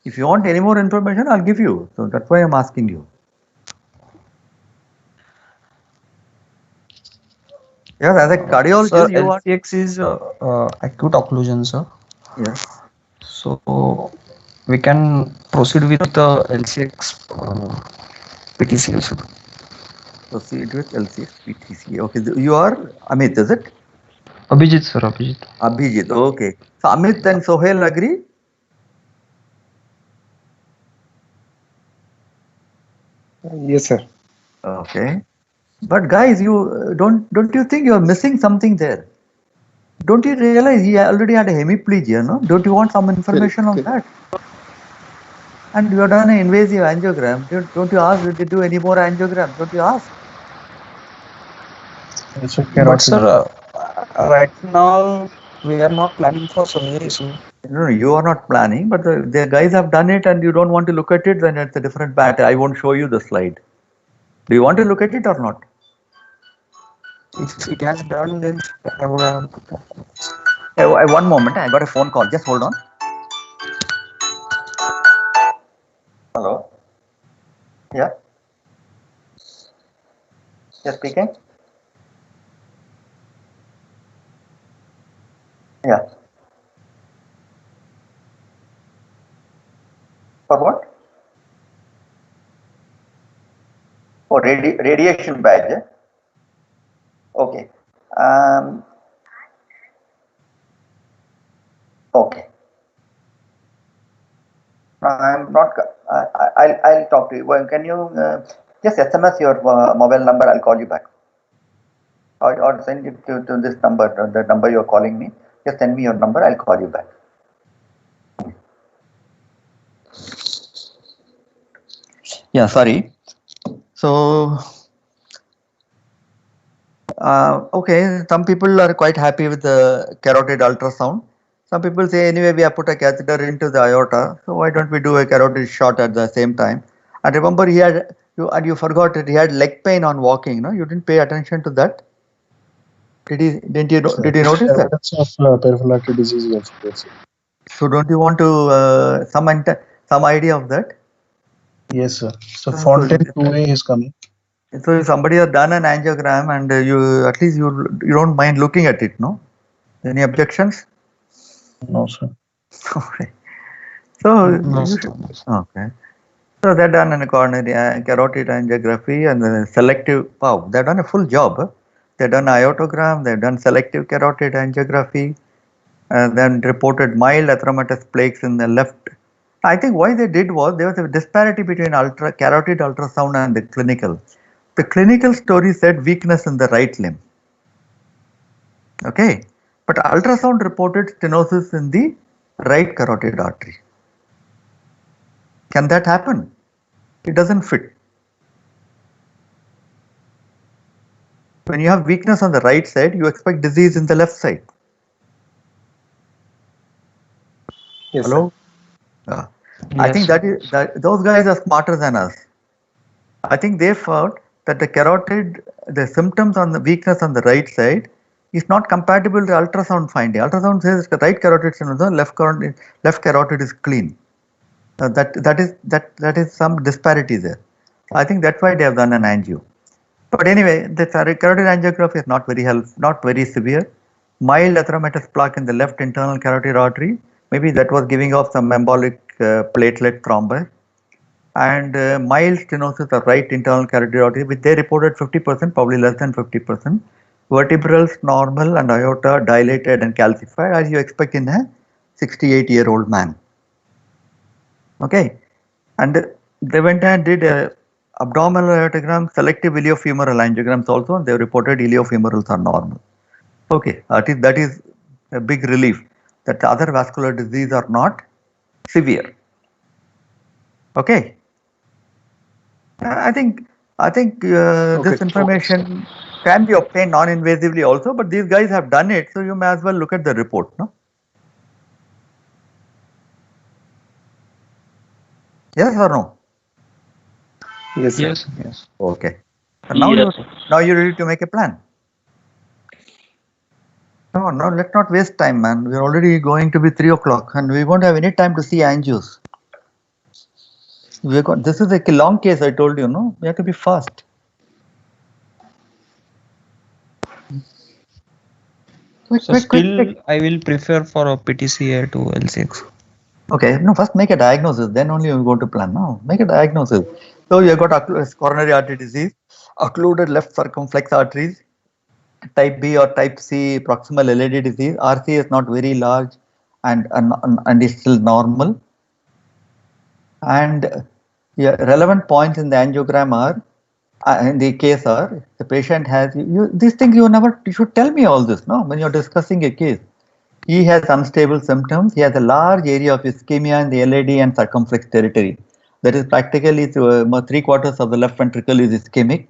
If you want any more information, I'll give you. So that's why I'm asking you. Yes, as a Sir, cardiologist, you want. LCX is acute occlusion, sir. Yes. So we can proceed with the LCX PTC, sir. Proceed with LCS PTC. Okay, you are Amit, is it? Abhijit, sir. Abhijit. Abhijit. Okay. So Amit and Sohail agree? Yes, sir. Okay. But guys, you don't you think you're missing something there? Don't you realize he already had a hemiplegia, no? Don't you want some information on that? And you have done an invasive angiogram. Don't you ask, did you do any more angiograms? Don't you ask? It's a But carotid. sir, right now we are not planning for surgery, sir. No, you are not planning, but the guys have done it and you don't want to look at it, then it's a different matter. I won't show you the slide. Do you want to look at it or not? If it has done, then I would have. Hey, one moment, I got a phone call. Just hold on. Hello? Yeah? Yes, speaking? Yeah. For what? Oh, radiation badge. Eh? Okay. Okay. I'm not. I'll talk to you. Well, can you just SMS your mobile number? I'll call you back. Or send it to this number, the number you're calling me. Just send me your number. I'll call you back. Yeah. Sorry. So. Okay, some people are quite happy with the carotid ultrasound. Some people say anyway we have put a catheter into the aorta, so why don't we do a carotid shot at the same time? And remember, you forgot that he had leg pain on walking. No, you didn't pay attention to that. Did you notice that? Evidence of peripheral artery disease is also there, sir. So don't you want to some idea of that? Yes, sir. So Fontaine 2A is coming. So if somebody has done an angiogram and you at least you don't mind looking at it, no? Any objections? No, sir. Okay. So No, you sir. should, okay. So they've done a coronary carotid angiography and then selective. Wow, they've done a full job. Huh? They've done iotogram. They've done selective carotid angiography, and then reported mild atheromatous plaques in the left. I think why they did was there was a disparity between carotid ultrasound and the clinical. The clinical story said weakness in the right limb. Okay, but ultrasound reported stenosis in the right carotid artery. Can that happen? It doesn't fit. When you have weakness on the right side, you expect disease in the left side. Yes, Hello? sir. I think those guys are smarter than us. I think they found that the symptoms on the weakness on the right side is not compatible to ultrasound finding. Ultrasound says the right carotid stenosis, left carotid is clean. That is some disparity there. I think that's why they have done an angio. But anyway, the carotid angiography is not very severe. Mild atheromatous plaque in the left internal carotid artery. Maybe that was giving off some embolic platelet thrombus. And mild stenosis of right internal carotid artery, which they reported 50%, probably less than 50%. Vertebrals normal and aorta dilated and calcified, as you expect in a 68-year-old man. Okay, and they went and did a abdominal aortogram, selective iliofemoral angiograms also, and they reported iliofemorals are normal. Okay, that is a big relief that the other vascular disease are not severe. Okay, I think this information can be obtained non-invasively also, but these guys have done it, so you may as well look at the report, no? Yes or no? Yes, sir. Yes. Okay. So now Yes. you're ready to make a plan. No, no, let's not waste time, man. We're already going to be 3 o'clock and we won't have any time to see angios. This is a long case, I told you, no? We have to be fast. So still, I will prefer for a PTCA to L6. Okay, no, first make a diagnosis, then only you go to plan. No, make a diagnosis. So you have got coronary artery disease, occluded left circumflex arteries, type B or type C proximal LAD disease. RC is not very large and is still normal. And relevant points in the angiogram are, in the case are, the patient has, these things you should tell me all this, no, when you're discussing a case. He has unstable symptoms. He has a large area of ischemia in the LAD and circumflex territory. That is practically 3/4 of the left ventricle is ischemic.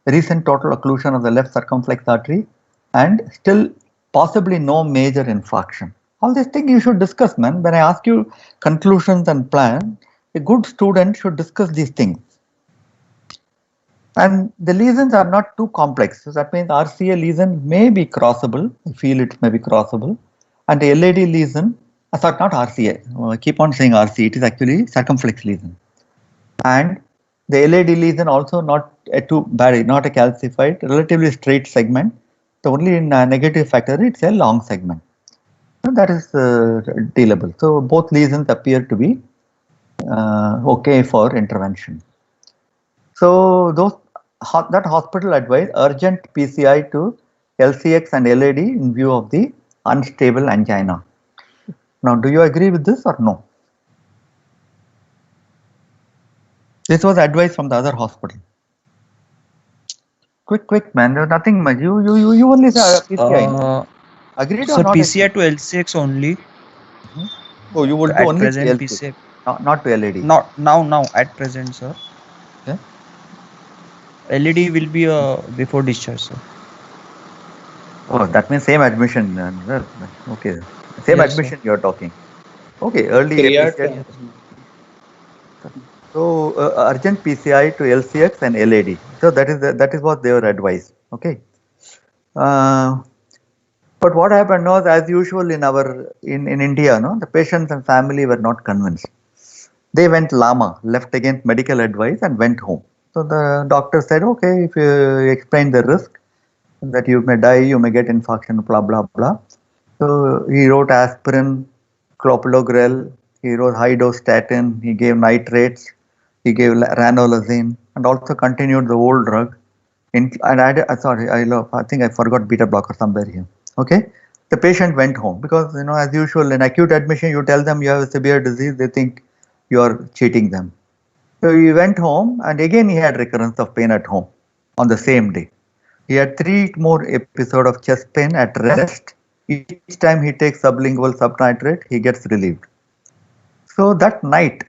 Recent total occlusion of the left circumflex artery and still possibly no major infarction. All these things you should discuss, man. When I ask you conclusions and plan, a good student should discuss these things. And the lesions are not too complex. So that means RCA lesion may be crossable. I feel it may be crossable. And the LAD lesion, sorry, not RCA. I keep on saying RCA. It is actually circumflex lesion. And the LAD lesion also not too bad, not a calcified, relatively straight segment. The only negative factor, it's a long segment. So that is dealable. So both lesions appear to be okay for intervention. So that hospital advised urgent PCI to LCX and LAD in view of the unstable angina. Now, do you agree with this or no? This was advice from the other hospital. Quick, man. There's nothing much. You only say PCI. Agreed or not? PCI to LCX only. Oh, you would do only present to PCI. Not to LAD. Not now at present, sir. Okay. LED will be before discharge, sir. Oh, that means same admission. Okay, same Yes, admission sir. you are talking. Okay, early PCI. So urgent PCI to LCX and LAD. So that is what they were advised. Okay. But what happened was, as usual in India, no, the patients and family were not convinced. They went lama, left against medical advice and went home. So the doctor said, okay, if you explain the risk that you may die, you may get infarction, blah, blah, blah. So he wrote aspirin, clopidogrel, he wrote high dose statin, he gave nitrates, he gave ranolazine, and also continued the old drug. And I think I forgot beta blocker somewhere here. Okay. The patient went home because, as usual, in acute admission, you tell them you have a severe disease, they think you are cheating them. So he went home and again he had recurrence of pain at home on the same day. He had 3 more episodes of chest pain at rest. Each time he takes sublingual subnitrate, he gets relieved. So that night,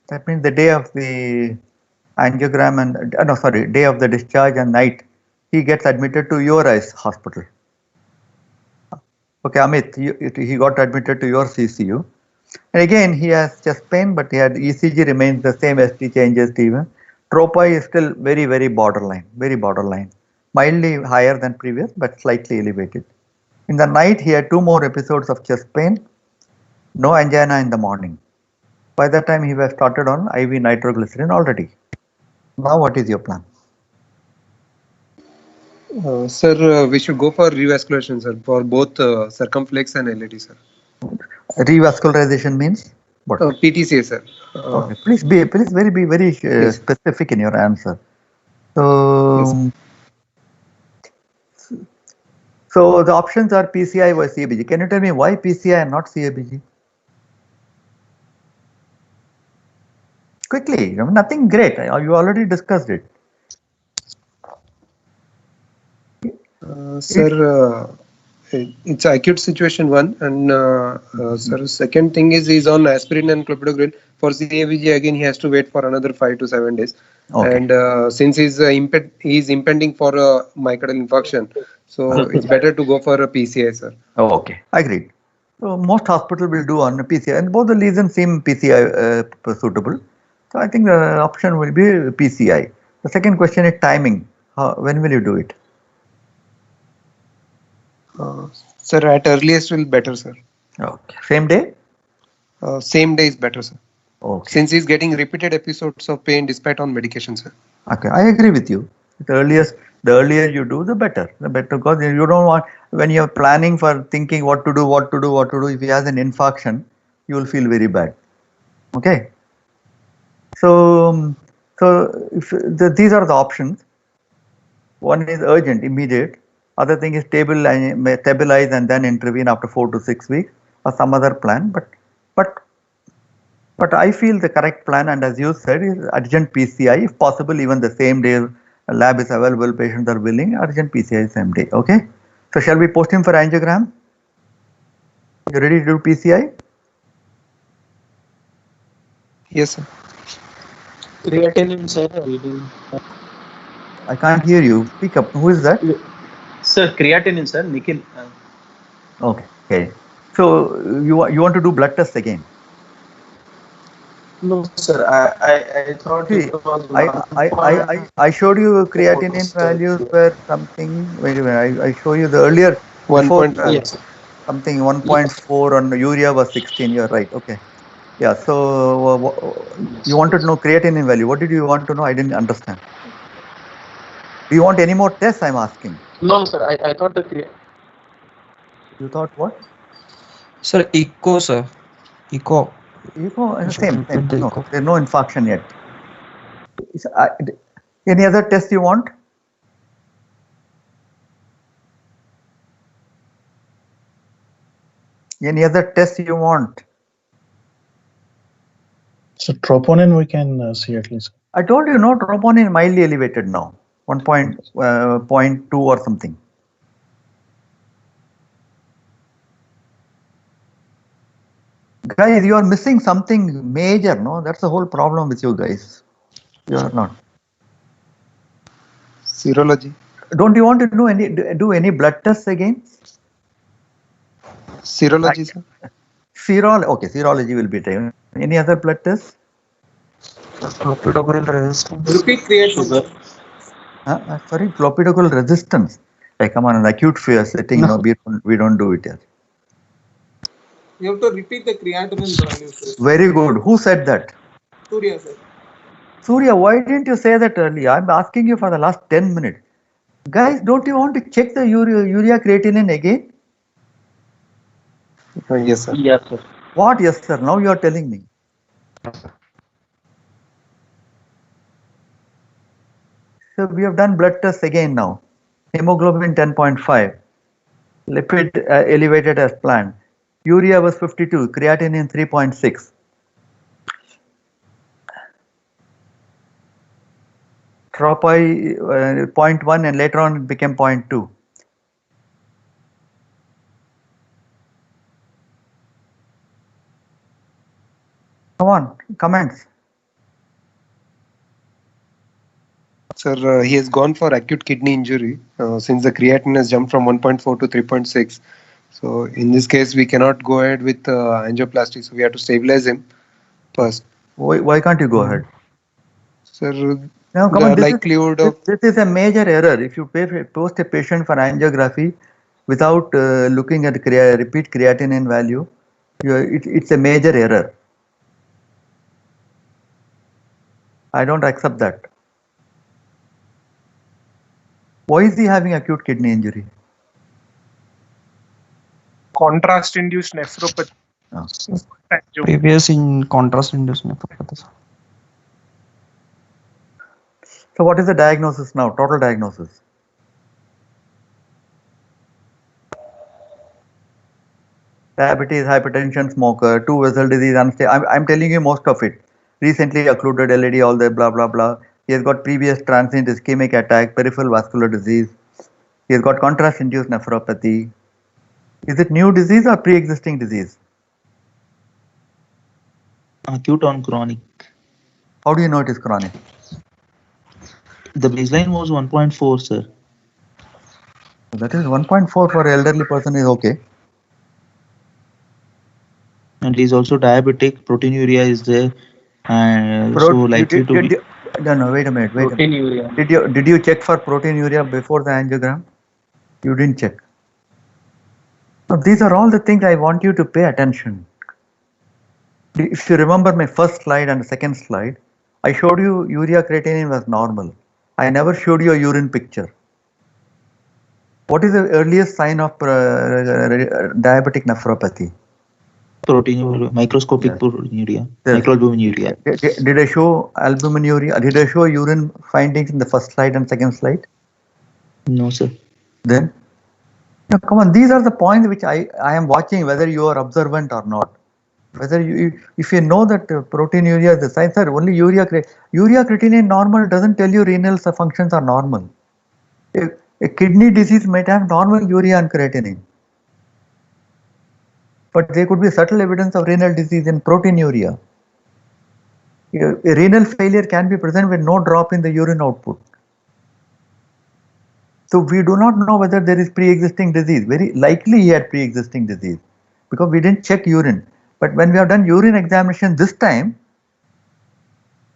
that means the day of the angiogram and, day of the discharge and night, he gets admitted to your hospital. Okay, Amit, he got admitted to your CCU. And again, he has chest pain, but he had ECG remains the same, ST changes even. Tropi is still very, very borderline, mildly higher than previous, but slightly elevated. In the night, he had 2 more episodes of chest pain, no angina in the morning. By that time, he was started on IV nitroglycerin already. Now, what is your plan? Sir, we should go for revascularization, sir, for both circumflex and LAD, sir. Revascularization means what? PTCA, sir. Okay. Please be very yes. specific in your answer. So, yes. So the options are PCI or CABG. Can you tell me why PCI and not CABG? Quickly, nothing great. You already discussed it. Sir, it's acute situation 1, and sir, second thing is he's on aspirin and clopidogrel. For CABG again he has to wait for another 5 to 7 days. Okay. And since he's impending for a myocardial infarction, so it's better to go for a PCI, sir. Oh, okay, agreed. So most hospitals will do on a PCI, and both the lesions seem PCI suitable. So I think the option will be PCI. The second question is timing. When will you do it? Sir, at earliest will better, sir. Okay. Same day? Same day is better, sir. Okay. Since he's getting repeated episodes of pain despite on medication, sir. Okay, I agree with you. The earlier you do, the better. The better, because you don't want, when you're planning for thinking what to do, if he has an infarction, you will feel very bad. Okay. So these are the options. One is urgent, immediate. Other thing is stabilize and then intervene after 4 to 6 weeks, or some other plan. But I feel the correct plan, and as you said, is urgent PCI. If possible, even the same day a lab is available, patients are willing, urgent PCI same day. Okay. So shall we post him for angiogram? You ready to do PCI? Yes, sir. Creatinine, sir. I can't hear you. Speak up. Who is that? Sir, creatinine, sir. Nikhil. Okay. So you want to do blood test again? No, sir. I thought See, it was I showed you creatinine values were something. Wait a minute. I show you the earlier 1.4. Yes. something 1.4 and urea was 16. You're right. Okay. Yeah. So you wanted to know creatinine value. What did you want to know? I didn't understand. Do you want any more tests? I'm asking. No, sir. I thought the You thought what? Sir, echo, sir. Echo. Same. No, Echo. there's no infarction yet. Any other test you want? Any other test you want? So troponin we can see at least. I told you, no, troponin mildly elevated now, 1.2 or something. Guys, you are missing something major, no? That's the whole problem with you guys. You are not. Serology. Don't you want to do any blood tests again? Serology, sir. Okay, serology will be taken. Any other blood tests? Clopidogrel resistance. repeat creatinine. Sorry, clopidogrel resistance. Like, come on, an acute fear setting, no, we don't do it yet. You have to repeat the creatinine value, sir. Very good. Who said that? Surya, sir. Surya, why didn't you say that earlier? I'm asking you for the last 10 minutes. Guys, don't you want to check the urea creatinine again? Yes, sir. Yes, sir. What? Yes, sir. Now you are telling me. So we have done blood tests again now. Hemoglobin 10.5. Lipid elevated as planned. Urea was 52. Creatinine 3.6. Tropi 0.1 and later on it became 0.2. Come on, comments. Sir, he has gone for acute kidney injury since the creatinine has jumped from 1.4 to 3.6. So in this case, we cannot go ahead with angioplasty. So we have to stabilize him first. Why can't you go ahead? Sir, Now, come the on, likelihood of this is a major error. If you post a patient for angiography without looking at repeat creatinine value, it's a major error. I don't accept that. Why is he having acute kidney injury? Contrast-induced nephropathy. Oh. Previous in contrast-induced nephropathy. So what is the diagnosis now? Total diagnosis? Diabetes, hypertension, smoker, 2 vessel disease, unstable. I'm telling you most of it. Recently occluded LAD, all the blah blah blah. He has got previous transient ischemic attack, peripheral vascular disease. He has got contrast-induced nephropathy. Is it new disease or pre-existing disease? Acute on chronic. How do you know it is chronic? The baseline was 1.4, sir. That is 1.4 for an elderly person is okay. And he's also diabetic. Proteinuria is there. And so likely to be. No, wait a minute. Proteinuria. Did you check for proteinuria before the angiogram? You didn't check. Now, these are all the things I want you to pay attention. If you remember my first slide and second slide, I showed you urea creatinine was normal. I never showed you a urine picture. What is the earliest sign of diabetic nephropathy? Proteinuria, microscopic proteinuria, Yes. microalbuminuria. Did I show albuminuria? Did I show urine findings in the first slide and second slide? No, sir. Then, now come on, these are the points which I am watching whether you are observant or not. Whether if you know that proteinuria is the sign, sir, only urea creatinine normal doesn't tell you renal functions are normal. A kidney disease might have normal urea and creatinine, but there could be subtle evidence of renal disease in proteinuria. A renal failure can be present with no drop in the urine output. So we do not know whether there is pre-existing disease. Very likely he had pre-existing disease because we didn't check urine. But when we have done urine examination this time,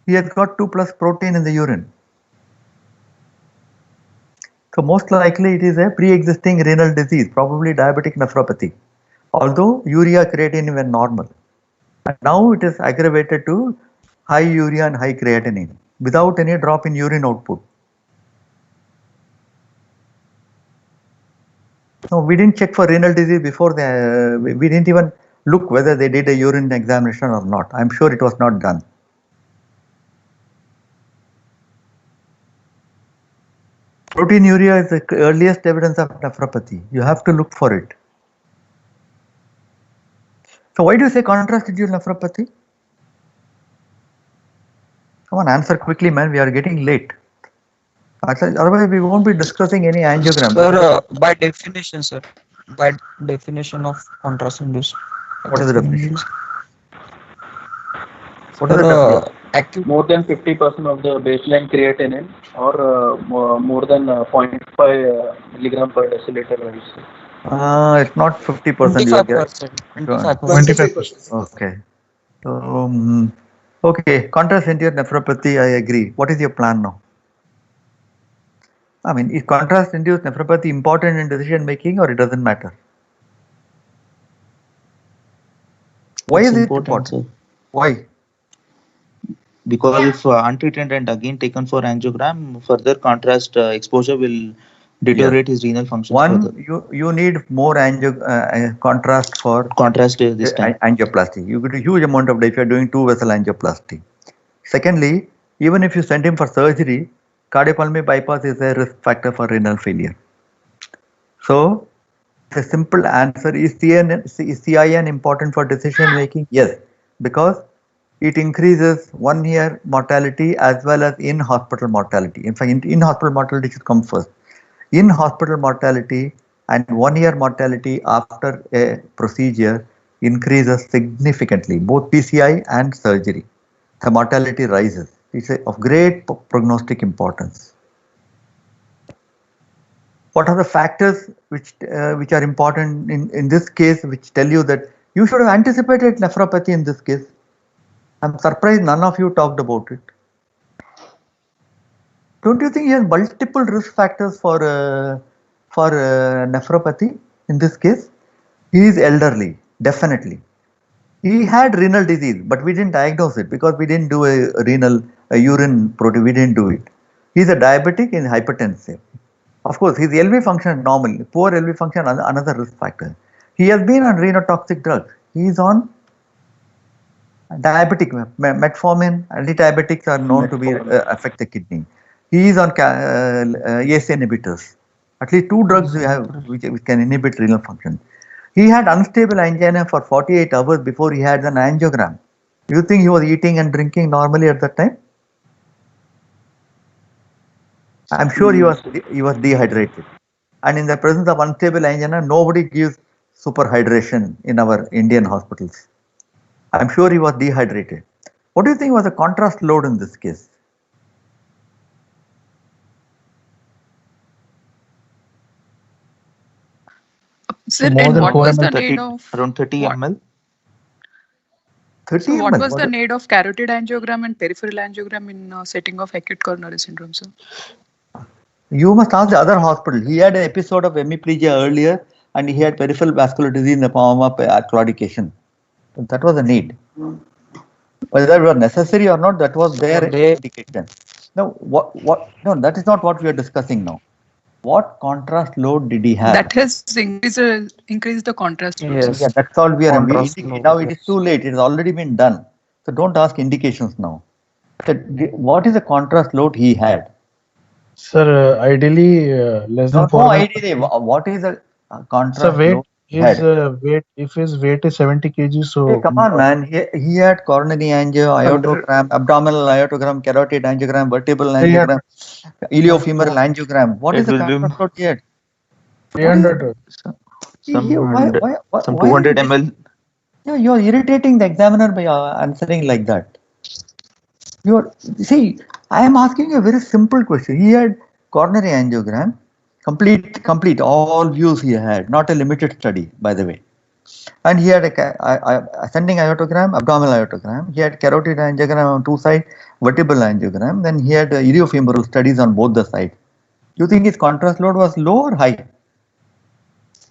he has got 2+ protein in the urine. So most likely it is a pre-existing renal disease, probably diabetic nephropathy. Although urea creatinine were normal. And now it is aggravated to high urea and high creatinine without any drop in urine output. No, we didn't check for renal disease before we didn't even look whether they did a urine examination or not. I'm sure it was not done. Proteinuria is the earliest evidence of nephropathy. You have to look for it. So why do you say contrast-induced nephropathy? Come on, answer quickly, man. We are getting late. Otherwise, we won't be discussing any angiogram. Sir, by definition, sir. By definition of contrast-induced. What is the definition? What is Sir, the definition? acute. More than 50% of the baseline creatinine or more than 0.5 milligram per deciliter rise. It's not 50%. 25%. 25%. Okay. So, okay, contrast-induced nephropathy, I agree. What is your plan now? I mean, is contrast-induced nephropathy important in decision making or it doesn't matter? Why It's is it important, important? sir. Why? Because if untreated and again taken for angiogram, further contrast exposure will deteriorate his renal function further. One, you need more contrast for Contrast this time. angioplasty. You get a huge amount of data if you are doing 2-vessel angioplasty. Secondly, even if you send him for surgery, cardiopulmonary bypass is a risk factor for renal failure. So, the simple answer is CIN important for decision making? Yes, because it increases 1-year mortality as well as in-hospital mortality. In fact, in-hospital mortality should come first. In-hospital mortality and 1-year mortality after a procedure increases significantly, both PCI and surgery. The mortality rises. It's of great prognostic importance. What are the factors which are important in this case, which tell you that you should have anticipated nephropathy in this case? I'm surprised none of you talked about it. Don't you think he has multiple risk factors for nephropathy in this case? He is elderly, definitely. He had renal disease, but we didn't diagnose it because we didn't do a urine protein. We didn't do it. He's a diabetic and hypertensive. Of course, his LV function is normal. Poor LV function, another risk factor. He has been on renotoxic drugs. He is on diabetic metformin. Anti-diabetics are known to be affect the kidney. He is on ACE inhibitors. At least 2 drugs we have which can inhibit renal function. He had unstable angina for 48 hours before he had an angiogram. Do you think he was eating and drinking normally at that time? I'm sure he was dehydrated. And in the presence of unstable angina, nobody gives superhydration in our Indian hospitals. I'm sure he was dehydrated. What do you think was the contrast load in this case? Sir, more and than what 4 was the ml, need of Around 30 what? ml. 30 So what ml. was the need of carotid angiogram and peripheral angiogram in setting of acute coronary syndrome, sir? You must ask the other hospital. He had an episode of hemiplegia earlier. and he had peripheral vascular disease in the form of claudication. That was a need. Whether it was necessary or not, that was their indication. Now, no, that is not what we are discussing now. What contrast load did he have? That has increased the contrast load. Yes. Yeah, that's all we are. Contrast load, Now it is yes. too late. It has already been done. So don't ask indications now. So, what is the contrast load he had? Sir, ideally less than No 400. idea. What is the contrast Sir, weight load he had? weight, if his weight is 70 kg, so Hey, come on, man. He had coronary angio, iotogram, abdominal iotogram, carotid angiogram, vertebral He had- angiogram, iliofemoral angiogram. What is It the will be contrast load he had? 300. some Why 200 ml. Yeah, you are irritating the examiner by answering like that. See, I am asking a very simple question. He had coronary angiogram, complete, all views he had, not a limited study, by the way. And he had a ascending iotogram, abdominal iotogram. He had carotid angiogram on two sides, vertebral angiogram. Then he had iliofemoral studies on both the sides. You think his contrast load was low or high?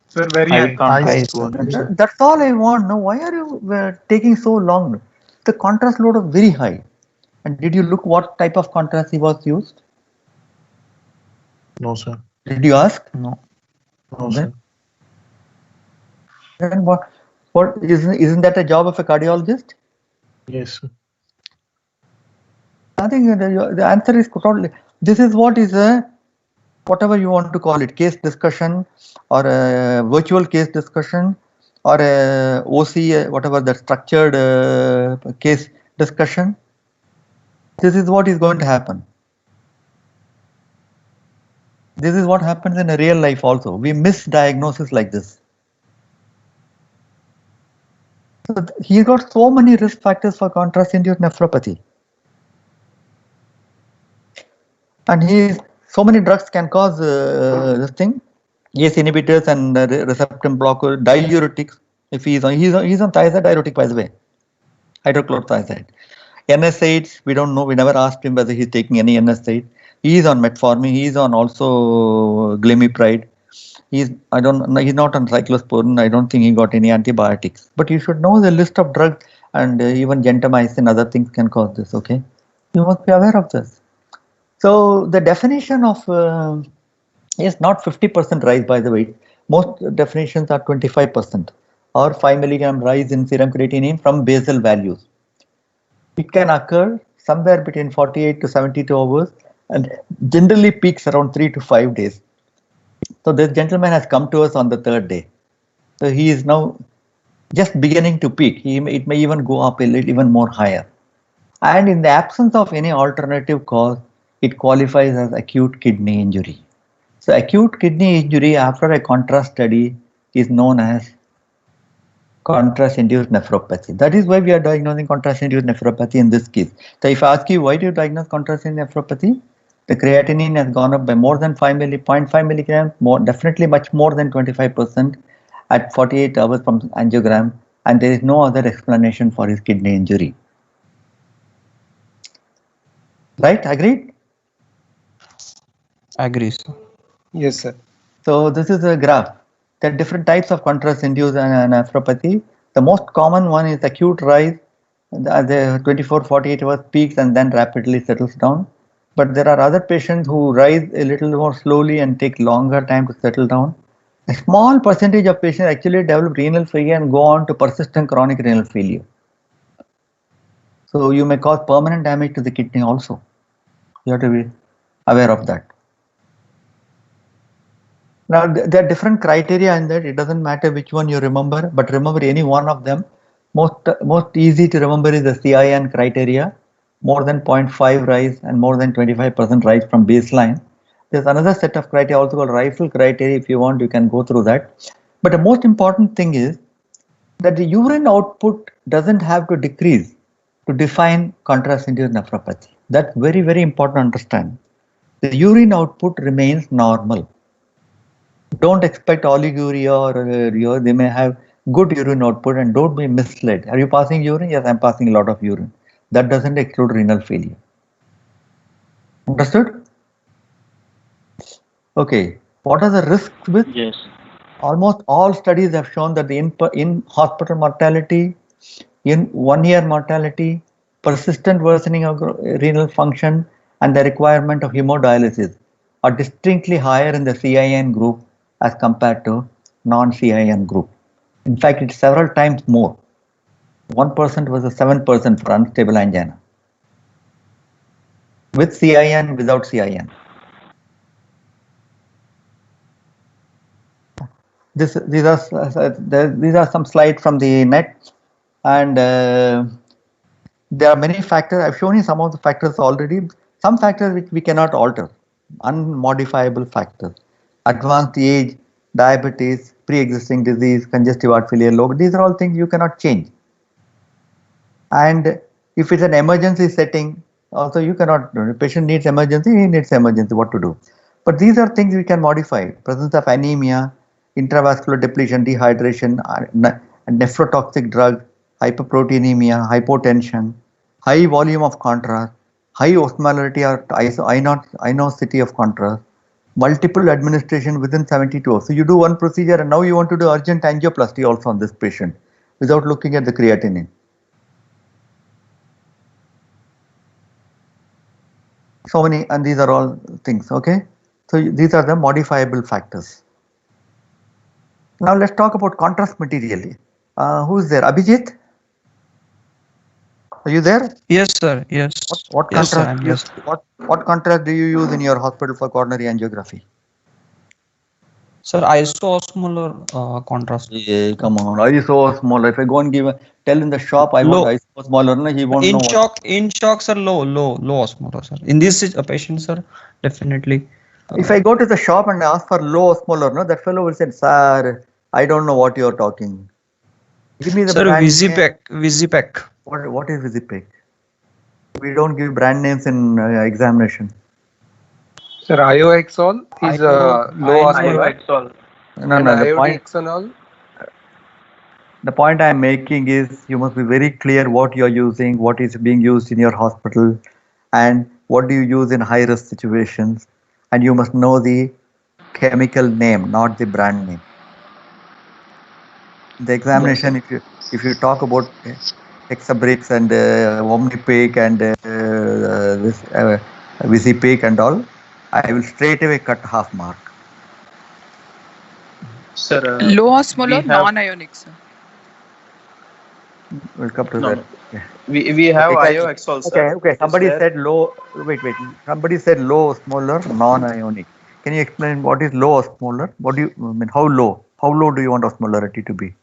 Sir, very High high. contrast. That's all I want. No, why are you taking so long? The contrast load was very high. And did you look what type of contrast he was used? No, sir. Did you ask? No. No, sir. Then what isn't that a job of a cardiologist? Yes, sir. I think the answer is totally. This is what is a whatever you want to call it, case discussion or a virtual case discussion or a OC, whatever the structured case discussion. This is what is going to happen. This is what happens in a real life also. We miss diagnosis like this. So he got so many risk factors for contrast-induced nephropathy. And so many drugs can cause this thing. ACE inhibitors and receptor blockers, diuretics. If he's on thiazide diuretic, by the way, hydrochlorothiazide. NSAIDs, we don't know. We never asked him whether he's taking any NSAID. He is on metformin. He is on also glimepiride. He's not on cyclosporin. I don't think he got any antibiotics. But you should know the list of drugs, and even gentamicin, other things can cause this. Okay, you must be aware of this. So the definition of is not 50% rise, by the way. Most definitions are 25% or 5 milligram rise in serum creatinine from basal values. It can occur somewhere between 48 to 72 hours and generally peaks around 3 to 5 days. So this gentleman has come to us on the third day. So he is now just beginning to peak. It may even go up a little even more higher. And in the absence of any alternative cause, it qualifies as acute kidney injury. So acute kidney injury after a contrast study is known as contrast-induced nephropathy. That is why we are diagnosing contrast-induced nephropathy in this case. So if I ask you why do you diagnose contrast-induced nephropathy, the creatinine has gone up by more than 0.5 milligrams, definitely much more than 25% at 48 hours from angiogram, and there is no other explanation for his kidney injury. Right? Agreed? Agree, sir. Yes, sir. So this is a graph. There are different types of contrast-induced nephropathy. The most common one is acute rise. The 24-48 hours peaks and then rapidly settles down. But there are other patients who rise a little more slowly and take longer time to settle down. A small percentage of patients actually develop renal failure and go on to persistent chronic renal failure. So you may cause permanent damage to the kidney also. You have to be aware of that. Now there are different criteria in that. It doesn't matter which one you remember, but remember any one of them. Most easy to remember is the CIN criteria. More than 0.5 rise and more than 25% rise from baseline. There's another set of criteria also called Rifle criteria. If you want, you can go through that. But the most important thing is that the urine output doesn't have to decrease to define contrast-induced nephropathy. That's very, very important to understand. The urine output remains normal. Don't expect oliguria or they may have good urine output, and don't be misled. Are you passing urine? Yes, I'm passing a lot of urine. That doesn't exclude renal failure. Understood? Okay. What are the risks with? Yes. Almost all studies have shown that the in-hospital mortality, in 1 year mortality, persistent worsening of renal function, and the requirement of hemodialysis are distinctly higher in the CIN group as compared to non-CIN group. In fact, it's several times more. 1% versus 7% for unstable angina. With CIN, without CIN. These are some slides from the net, and there are many factors. I've shown you some of the factors already. Some factors which we cannot alter, unmodifiable factors. Advanced age, diabetes, pre-existing disease, congestive heart failure, low. These are all things you cannot change. And if it's an emergency setting, also you cannot. The patient needs emergency, he needs emergency. What to do? But these are things we can modify. Presence of anemia, intravascular depletion, dehydration, nephrotoxic drug, hyperproteinemia, hypotension, high volume of contrast, high osmolarity or inosity of contrast, multiple administration within 72 hours. So you do one procedure and now you want to do urgent angioplasty also on this patient without looking at the creatinine. So many, and these are all things, okay? So these are the modifiable factors. Now let's talk about contrast material. Who is there? Abhijit? Are you there? Yes, sir. Yes. What Yes, sir, contrast? What contrast do you use in your hospital for coronary angiography? Sir, isoosmolar contrast. Yeah, come on, isoosmolar. If I go and tell in the shop I want isoosmolar, no, he won't know. In shock, sir, low osmolar, sir. In this patient, sir, definitely. If I go to the shop and ask for low osmolar, no, that fellow will say, sir, I don't know what you're talking. Give me the brand name. Visipec. What is Visipec? We don't give brand names in examination. Sir, iohexol is low osmolar. Iohexol. No. The point I am making is you must be very clear what you are using, what is being used in your hospital, and what do you use in high risk situations, and you must know the chemical name, not the brand name. The examination, if you talk about Hexabrix and Omnipaque and Visipec and all, I will straight away cut half mark. Sir, low osmolar, non-ionic, sir. We'll come to that. Yeah. We have iohexol, sir. Okay. Somebody said low. Wait. Somebody said low osmolar, non-ionic. Can you explain what is low osmolar? What do you mean? How low? How low do you want osmolarity to be?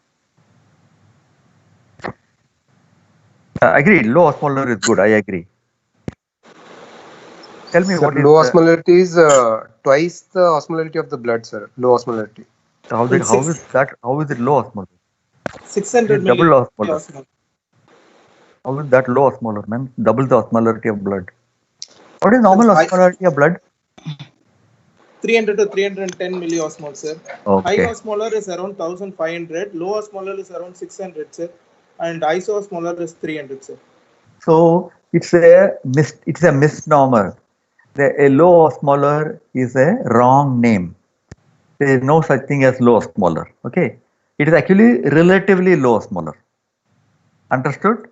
Agreed. Low osmolar is good. I agree. Tell me, sir, what is low osmolarity is twice the osmolarity of the blood, sir. Low osmolarity. How is that? How is it low osmolar? 600 double osmolar. How is that low osmolar, man? Double the osmolarity of blood. What is normal osmolarity of blood? 300 to 310 milliosmol, sir. Okay. High osmolar is around 1500. Low osmolar is around 600, sir. And isoosmolar is 300, sir. So it's a misnomer. A low osmolar is a wrong name. There is no such thing as low osmolar. Okay. It is actually relatively low osmolar. Understood?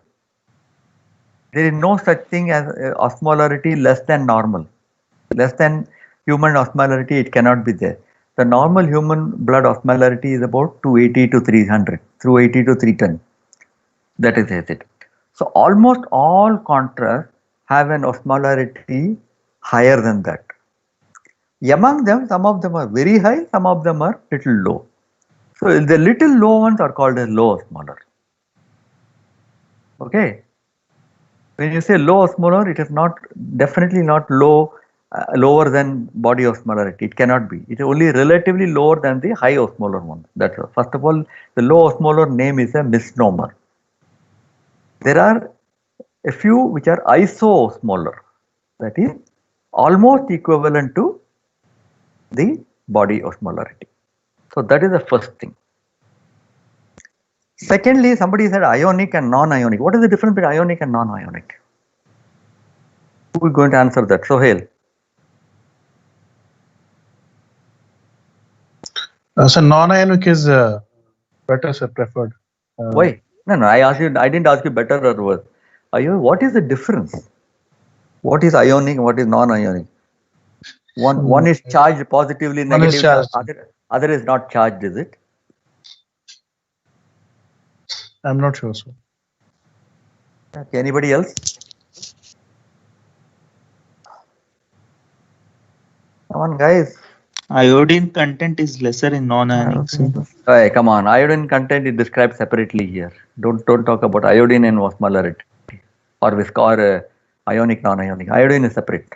There is no such thing as osmolarity less than normal. Less than human osmolarity, it cannot be there. The normal human blood osmolarity is about 280 to 300, 280 to 310. That is it. So almost all contrasts have an osmolarity higher than that. Among them, some of them are very high, some of them are little low. So the little low ones are called as low osmolar. Okay. When you say low osmolar, it is definitely not lower than body osmolarity. It cannot be. It is only relatively lower than the high osmolar one. That's all. First of all, the low osmolar name is a misnomer. There are a few which are isoosmolar. That is almost equivalent to the body osmolarity. So that is the first thing. Secondly, somebody said ionic and non-ionic. What is the difference between ionic and non-ionic? Who is going to answer that? Sohail. So non-ionic is better, sir, preferred. Why? No, I asked you. I didn't ask you better or worse. What is the difference? What is ionic? What is non-ionic? One is charged positively, One is negatively. charged. Other is not charged. Is it? I'm not sure, sir. Okay. Anybody else? Come on, guys. Iodine content is lesser in non-ionic. Hey, come on. Iodine content is described separately here. Don't talk about iodine and osmolarity or ionic, non-ionic. Iodine is separate.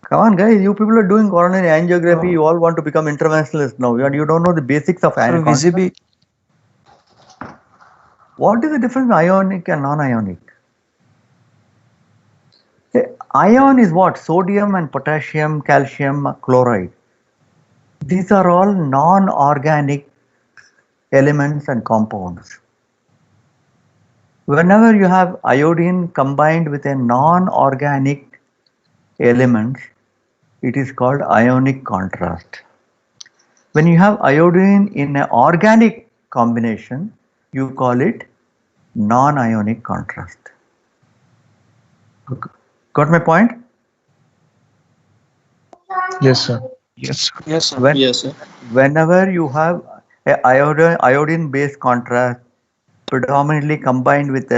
Come on, guys. You people are doing coronary angiography. You all want to become interventionalists now. You don't know the basics of angiography. What is the difference between ionic and non-ionic? Ion is what? Sodium and potassium, calcium, chloride. These are all non-organic elements and compounds. Whenever you have iodine combined with a non-organic element, it is called ionic contrast. When you have iodine in an organic combination, you call it non-ionic contrast. Got my point? Yes, sir. Yes. Yes, sir. Yes, sir. Whenever you have a iodine-based contrast predominantly combined with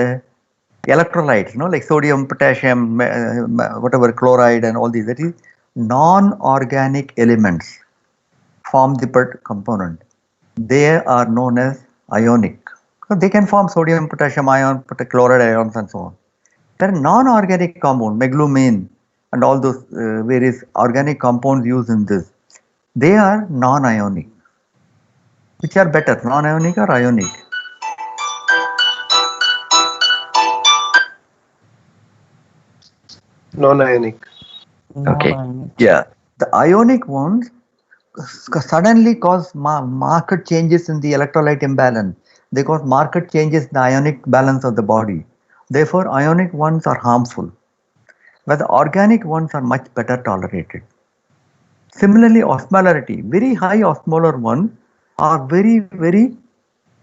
electrolytes, like sodium, potassium, whatever, chloride and all these, that is non-organic elements form the component. They are known as ionic. So they can form sodium, potassium ion, chloride ions and so on. There are non-organic compounds, meglumine and all those various organic compounds used in this. They are non-ionic. Which are better, non-ionic or ionic? Non-ionic. Okay. Yeah. The ionic ones suddenly cause marked changes in the electrolyte imbalance. They cause marked changes in the ionic balance of the body. Therefore, ionic ones are harmful, where the organic ones are much better tolerated. Similarly, osmolarity, very high osmolar ones are very, very,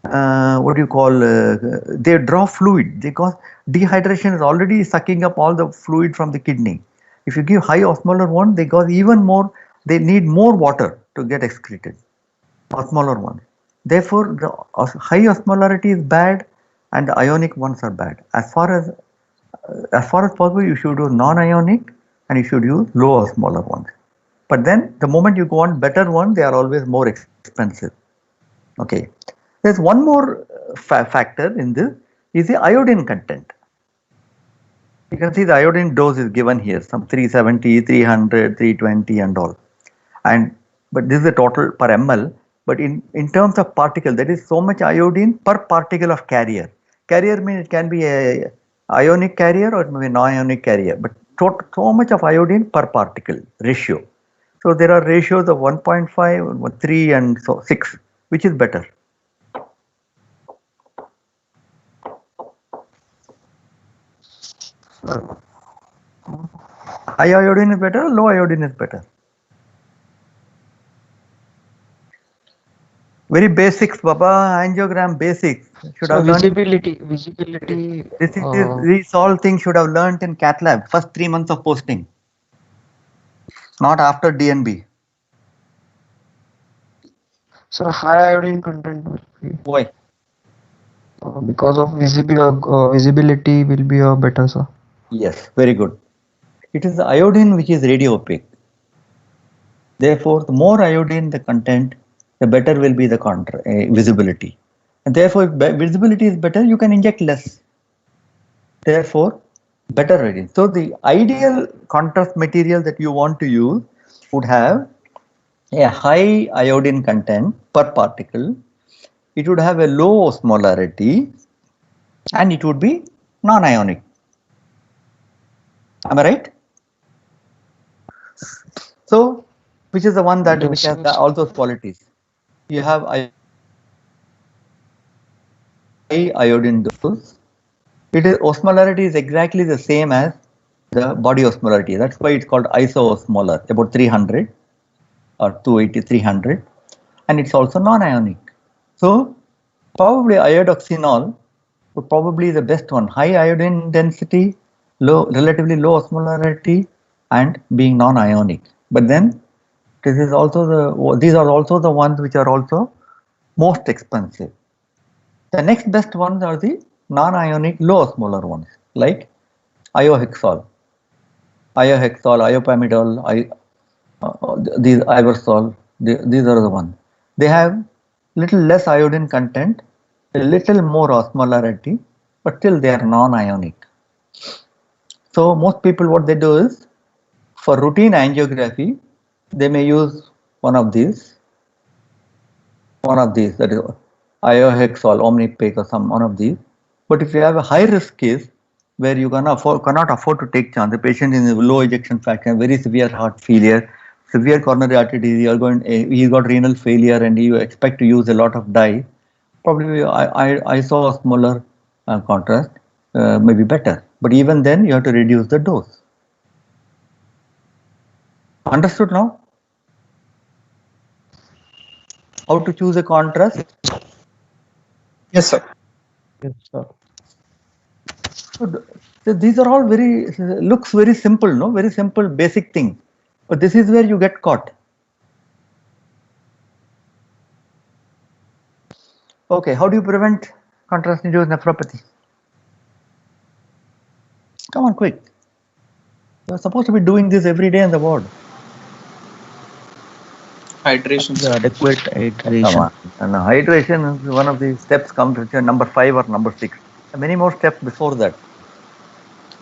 they draw fluid because dehydration is already sucking up all the fluid from the kidney. If you give high osmolar one, they got even more, they need more water to get excreted, osmolar ones. Therefore, the high osmolarity is bad and the ionic ones are bad. As far as possible, you should do non-ionic and you should use low osmolar ones. But then the moment you go on better one, they are always more expensive. Okay. There's one more factor in this is the iodine content. You can see the iodine dose is given here, some 370, 300, 320 and all. But this is the total per ml. But in terms of particle, there is so much iodine per particle of carrier. Carrier means it can be a ionic carrier or it may be non-ionic carrier. But so much of iodine per particle ratio. So there are ratios of 1.5, 3 and so 6. Which is better? High iodine is better or low iodine is better? Very basics, Baba, angiogram basics. Should have Visibility. These all things should have learnt in cath lab, first 3 months of posting. Not after DNB. Sir, high iodine content will be. Why? Because of visibility will be better, sir. Yes, very good. It is the iodine which is radio opaque. Therefore, the more iodine the content, the better will be the visibility. And therefore, if visibility is better, you can inject less. Therefore, better iodine. So, the ideal contrast material that you want to use would have a high iodine content per particle. It would have a low osmolarity and it would be non-ionic. Am I right? So, which is the one that which has all those qualities? You have high iodine dose. Osmolarity is exactly the same as the body osmolarity. That's why it's called isoosmolar, about 300 or 280, 300. And it's also non-ionic. So probably iodoxinol would probably the best one. High iodine density, relatively low osmolarity, and being non-ionic. But then these are also the ones which are also most expensive. The next best ones are the non-ionic low osmolar ones, like iohexol, iopamidol, these Iversol. These are the ones. They have little less iodine content, a little more osmolarity, but still they are non-ionic. So most people, what they do is, for routine angiography, they may use one of these, that is iohexol, Omnipaque, or one of these. But if you have a high risk case where you cannot afford to take chance, the patient is in low ejection fraction, very severe heart failure, severe coronary artery disease, he's got renal failure, and you expect to use a lot of dye, probably isoosmolar contrast may be better. But even then, you have to reduce the dose. Understood now? How to choose a contrast? Yes, sir. Yes, sir. So these are all looks very simple, no? Very simple, basic thing. But this is where you get caught. Okay, how do you prevent contrast-induced nephropathy? Come on, quick. You're supposed to be doing this every day in the ward. Hydration. The adequate hydration. Come on. And hydration is one of the steps comes with number 5 or number 6. Many more steps before that.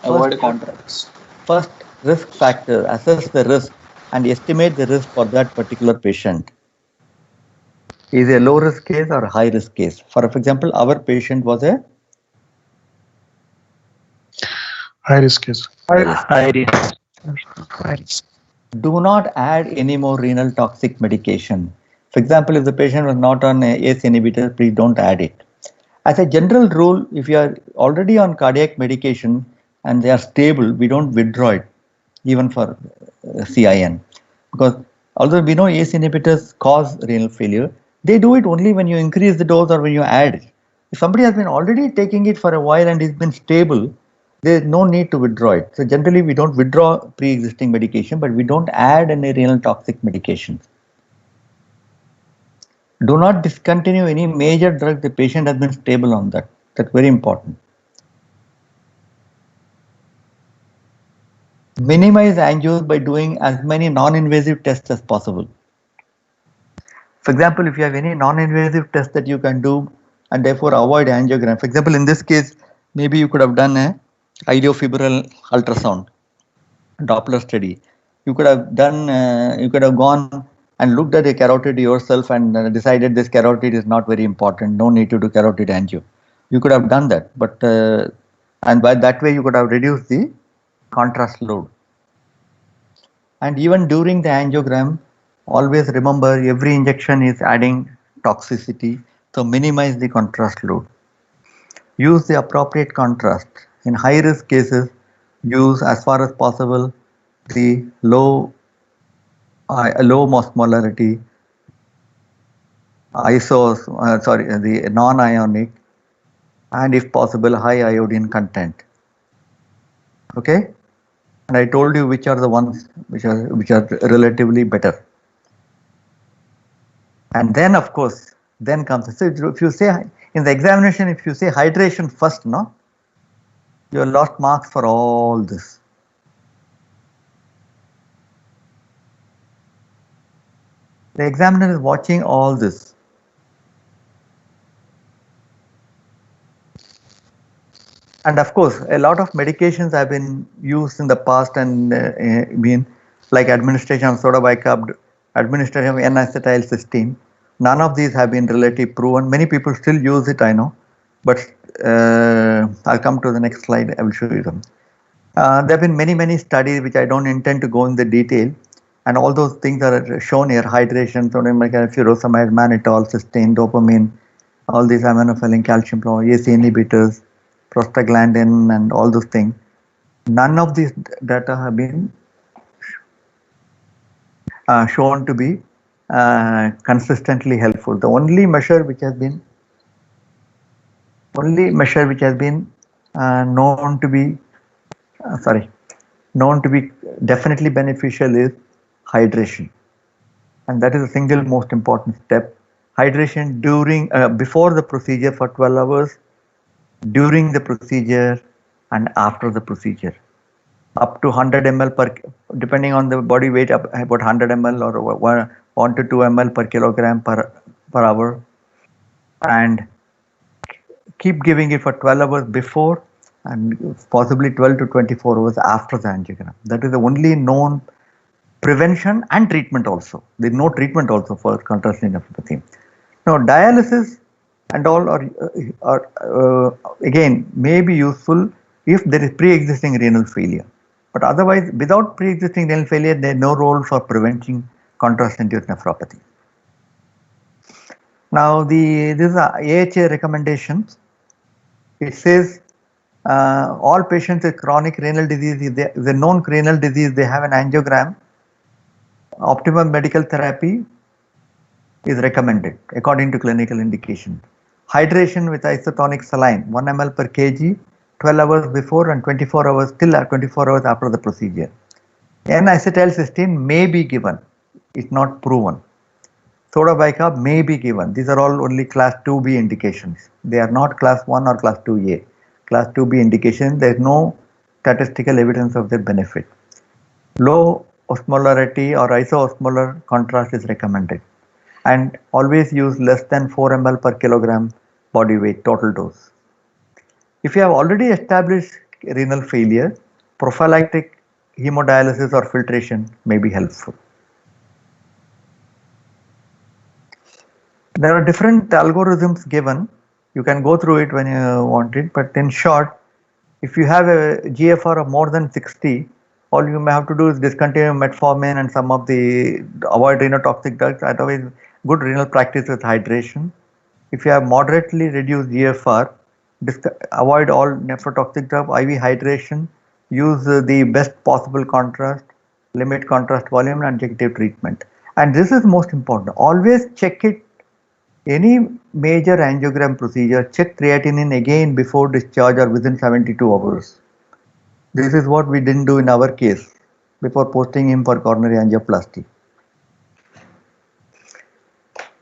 Avoid contrast. First, risk factor. Assess the risk and estimate the risk for that particular patient. Is it a low risk case or a high risk case? For example, our patient was a High risk case. High risk. Do not add any more renal toxic medication. For example, if the patient was not on ACE inhibitor, please don't add it. As a general rule, if you are already on cardiac medication and they are stable, we don't withdraw it, even for CIN. Because although we know ACE inhibitors cause renal failure, they do it only when you increase the dose or when you add it. If somebody has been already taking it for a while and it's been stable, there is no need to withdraw it. So generally we don't withdraw pre-existing medication, but we don't add any renal toxic medications. Do not discontinue any major drug the patient has been stable on that. That's very important. Minimize angios by doing as many non-invasive tests as possible. For example, if you have any non-invasive test that you can do and therefore avoid angiogram. For example, in this case, maybe you could have done a idiofibral ultrasound, Doppler study. You could have done, you could have gone and looked at a carotid yourself and decided this carotid is not very important, no need to do carotid angio. You could have done that, but and by that way you could have reduced the contrast load. And even during the angiogram, always remember every injection is adding toxicity, so minimize the contrast load. Use the appropriate contrast. In high risk cases, use as far as possible the low osmolarity, the non-ionic, and if possible high iodine content. Okay, and I told you which are the ones which are relatively better. And then of course, then comes, so if you say in the examination, if you say hydration first, no, you have lost marks for all this. The examiner is watching all this. And of course, a lot of medications have been used in the past and been like administration of soda bicarb, administration of N-acetylcysteine. None of these have been relatively proven. Many people still use it, I know, but I'll come to the next slide. I will show you them. There have been many studies which I don't intend to go in the detail, and all those things are shown here: hydration, sodium furosemide, mannitol, cysteine, dopamine, all these aminophylline, calcium, ACE inhibitors, prostaglandin, and all those things. None of these data have been shown to be consistently helpful. The only measure which has been known to be definitely beneficial is hydration, and that is the single most important step. Hydration during before the procedure for 12 hours, during the procedure, and after the procedure. Up to 100 ml per, depending on the body weight, about 100 ml or 1 to 2 ml per kilogram per hour, and keep giving it for 12 hours before and possibly 12 to 24 hours after the angiogram. That is the only known prevention and treatment also. There is no treatment also for contrast nephropathy. Now, dialysis and all are again may be useful if there is pre-existing renal failure. But otherwise, without pre-existing renal failure, there is no role for preventing contrast-induced nephropathy. Now, this is AHA recommendations. It says all patients with chronic renal disease, if the known renal disease, they have an angiogram, optimum medical therapy is recommended according to clinical indication. Hydration with isotonic saline, 1 ml per kg, 12 hours before and 24 hours till 24 hours after the procedure. N-acetylcysteine may be given, it's not proven. Soda bicarb may be given. These are all only class 2B indications. They are not class 1 or class 2A. Class 2B indication, there is no statistical evidence of their benefit. Low osmolarity or isoosmolar contrast is recommended. And always use less than 4 ml per kilogram body weight total dose. If you have already established renal failure, prophylactic hemodialysis or filtration may be helpful. There are different algorithms given. You can go through it when you want it, but in short, if you have a GFR of more than 60, all you may have to do is discontinue metformin and some of the avoid renotoxic drugs. Otherwise, good renal practice is hydration. If you have moderately reduced GFR, avoid all nephrotoxic drug, IV hydration, use the best possible contrast, limit contrast volume and adjunctive treatment. And this is most important. Always check it. Any major angiogram procedure, check creatinine again before discharge or within 72 hours. This is what we didn't do in our case before posting him for coronary angioplasty.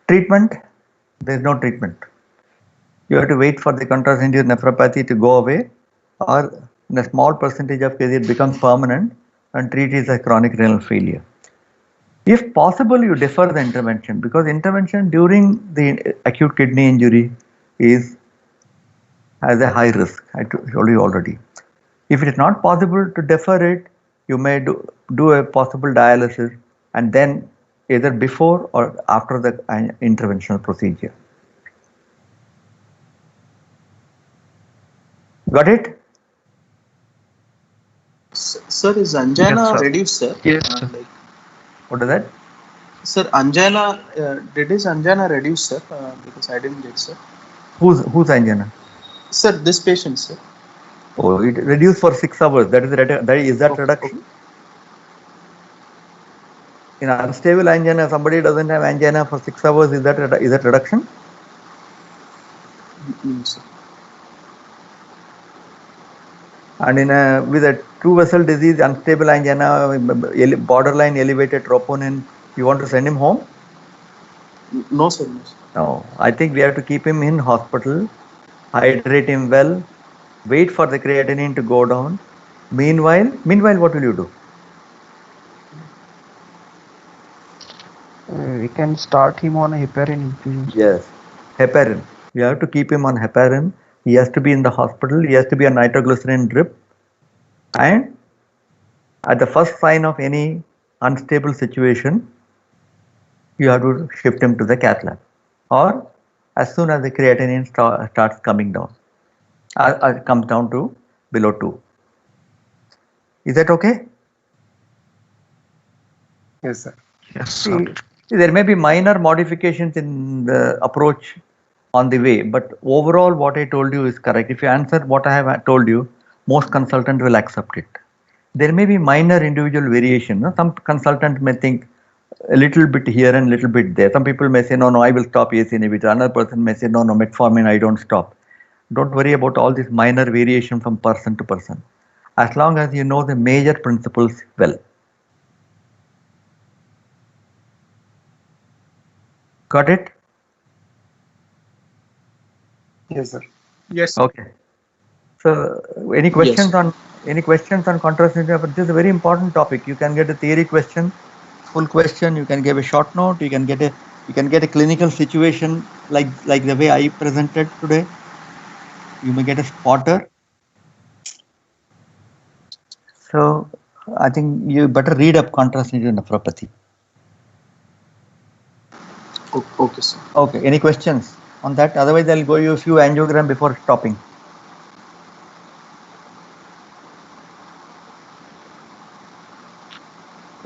Treatment, there is no treatment. You have to wait for the contrast-induced nephropathy to go away, or in a small percentage of cases it becomes permanent and treat it as chronic renal failure. If possible, you defer the intervention, because intervention during the acute kidney injury has a high risk. I told you already. If it is not possible to defer it, you may do a possible dialysis and then either before or after the interventional procedure. Got it? Sir, is angina reduced, sir? Yes. What is that? Sir, angina, did his angina reduce, sir? Because I didn't get, sir. Whose angina? Sir, this patient, sir. Oh, it reduced for 6 hours. That is that reduction? Okay. In unstable angina, somebody doesn't have angina for 6 hours. Is that reduction? No, sir. And with a true vessel disease, unstable angina, borderline elevated troponin, you want to send him home? No, sir. No, I think we have to keep him in hospital, hydrate him well, wait for the creatinine to go down. Meanwhile, what will you do? We can start him on a heparin infusion. Yes, heparin. You have to keep him on heparin. He has to be in the hospital. He has to be on nitroglycerin drip. And at the first sign of any unstable situation, you have to shift him to the cath lab. Or as soon as the creatinine starts coming down, comes down to below 2. Is that okay? Yes, sir. Yes, sir. See, there may be minor modifications in the approach on the way, but overall what I told you is correct. If you answer what I have told you, most consultants will accept it. There may be minor individual variation. No? Some consultant may think a little bit here and little bit there. Some people may say, no, I will stop ACE inhibitor. Another person may say, no, metformin, I don't stop. Don't worry about all this minor variation from person to person, as long as you know the major principles well. Got it? Yes, sir. Yes. Okay. So, any questions on contrast inhibitor? This is a very important topic. You can get a theory question, full question. You can give a short note. You can get a clinical situation like the way I presented today. You may get a spotter. So, I think you better read up contrast-induced nephropathy. Okay, sir. Okay. Any questions on that? Otherwise, I'll go you a few angiogram before stopping.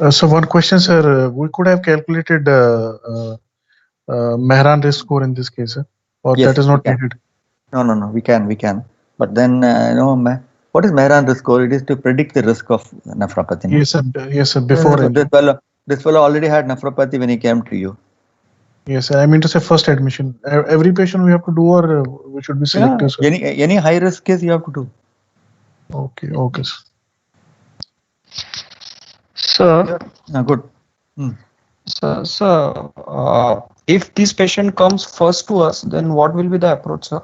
So one question, sir. We could have calculated Mehran risk score in this case, or Yes, that is not we can. needed. No, we can. But then, what is Mehran risk score? It is to predict the risk of nephropathy. Yes, sir. Yes, sir. Before this fellow already had nephropathy when he came to you. Yes, sir. I mean to say first admission. Every patient we have to do, or we should be selective. Yeah, any high risk case you have to do. Okay, okay, sir. Sir, Good. Sir, if this patient comes first to us, then what will be the approach, sir?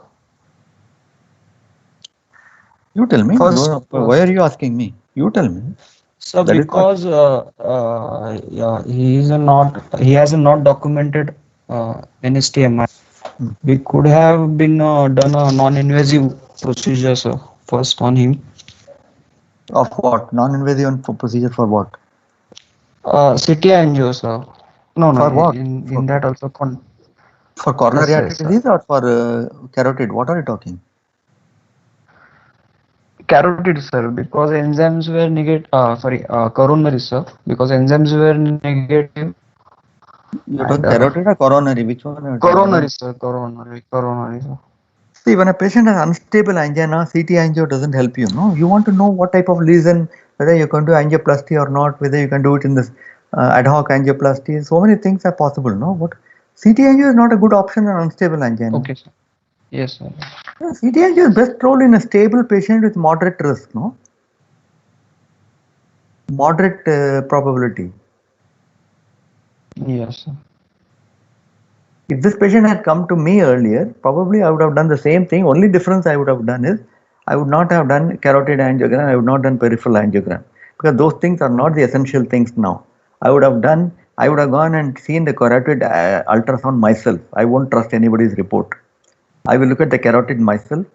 You tell me. First, why are you asking me? You tell me. Sir, That because he has not documented NSTMI. We could have been done a non-invasive procedure, sir, first on him. Of what? Non-invasive procedure for what? CT angio, sir. No, for what? In that also. For coronary Yes, artery disease or for carotid? What are you talking? Carotid, sir, because enzymes were negative. Coronary, sir, because enzymes were negative. You're talking carotid or coronary? Which one? Coronary, sir. Coronary, sir. See, when a patient has unstable angina, CT angio doesn't help you. No, you want to know what type of lesion, whether you can do angioplasty or not, whether you can do it in this ad hoc angioplasty. So many things are possible. No, what CT angio is not a good option in unstable angina. Okay, sir. Yes, sir. Yeah, CT angio is best role in a stable patient with moderate risk. No, moderate probability. Yes, sir. If this patient had come to me earlier, probably I would have done the same thing. Only difference I would have done is I would not have done carotid angiogram. I would not have done peripheral angiogram, because those things are not the essential things now. I would have gone and seen the carotid ultrasound myself. I won't trust anybody's report. I will look at the carotid myself,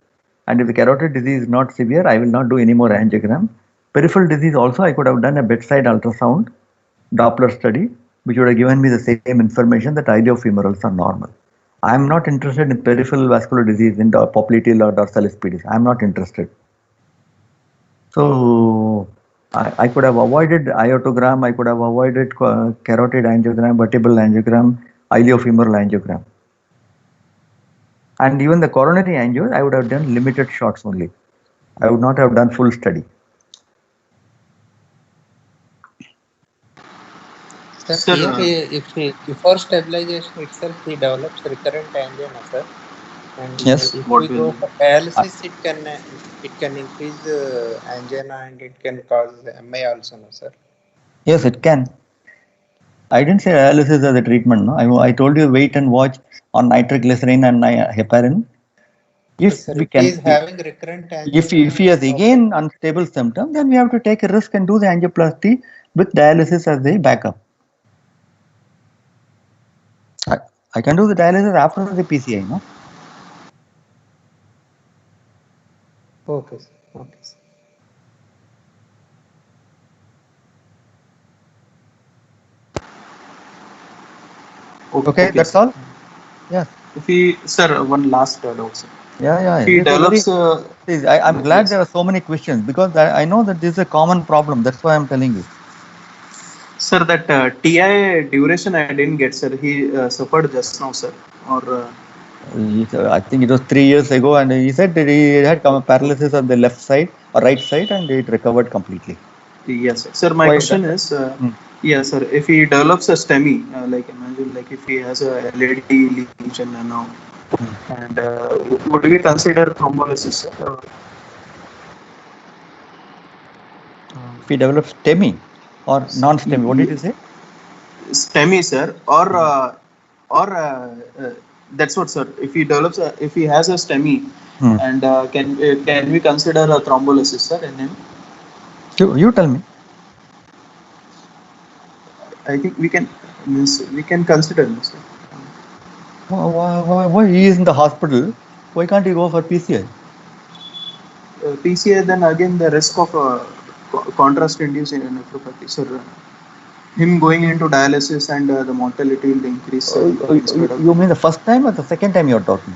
and if the carotid disease is not severe, I will not do any more angiogram. Peripheral disease also, I could have done a bedside ultrasound, Doppler study, which would have given me the same information that iliofemorals are normal. I am not interested in peripheral vascular disease in the popliteal or dorsalis pedis. I am not interested. So I could have avoided iotogram, I could have avoided carotid angiogram, vertebral angiogram, iliofemoral angiogram. And even the coronary angio, I would have done limited shots only. I would not have done full study. Sir, if before stabilization itself he develops recurrent angina, sir, and yes, if we go for dialysis, it can increase angina and it can cause MI also, no, sir? Yes, it can. I didn't say dialysis as a treatment. No, I told you wait and watch on nitroglycerin and heparin. If sir, we if can, he is having recurrent angina, if he has again unstable symptom, then we have to take a risk and do the angioplasty with dialysis as the backup. I can do the dialysis after the PCI, no? Okay, sir. Okay, sir. Okay, that's all. Yeah. If he, sir, one last doubt, sir. Yeah. If he develops. I'm glad there are so many questions, because I know that this is a common problem. That's why I'm telling you. Sir, that TI duration I didn't get, sir. He suffered just now, sir. Or I think it was 3 years ago, and he said that he had paralysis on the left side or right side, and it recovered completely. Yes, sir. Sir, my Why question that? is, yes, sir. If he develops a STEMI, like imagine, like if he has a LED lesion now, and would we consider thrombolysis, sir? If he develops STEMI or non-STEMI, what did you say? STEMI, sir, or that's what, sir. If he develops, if he has a STEMI, and can we consider a thrombolysis, sir, in him? You tell me. I think we can consider this, sir. Why he is in the hospital? Why can't he go for PCI? PCI, then again the risk of contrast-induced nephropathy, sir. Him going into dialysis and the mortality will increase. You mean the first time or the second time you're talking?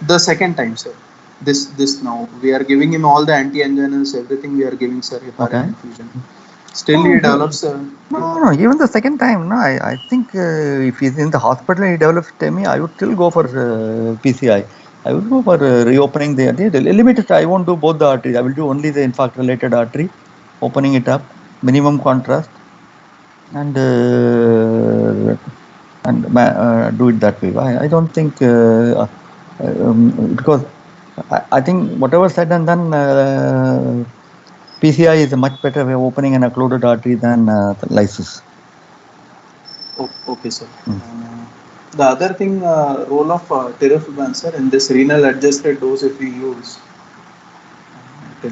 The second time, sir. This now we are giving him all the anti-anginas, everything we are giving, sir. Heparin infusion. Still he develops. No. Even the second time, no. I think if he's in the hospital and he develops STEMI, I would still go for PCI. I would go for reopening the limited. I won't do both the arteries. I will do only the infarct-related artery, opening it up, minimum contrast, and do it that way. I don't think because I think whatever said and done. PCI is a much better way of opening an occluded artery than lysis. Okay, sir. The other thing, role of tirofluban, sir, in this renal adjusted dose if we use.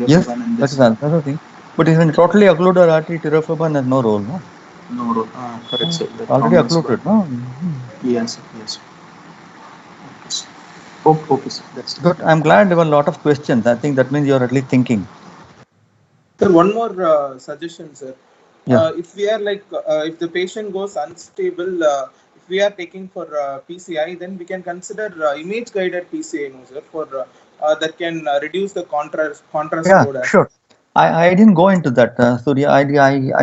Yes, that's another thing. But if in totally occluded artery, tirofluban has no role, no? No role. Correct, sir. Already occluded, no? Yes, yes. Okay, sir. That's good. I'm glad there were a lot of questions. I think that means you're at least thinking. Sir, one more suggestion, sir. Yeah. If we are like, if the patient goes unstable, if we are taking for PCI, then we can consider image-guided PCI, no, sir, for that can reduce the contrast load. Yeah, sure. I didn't go into that, Surya. I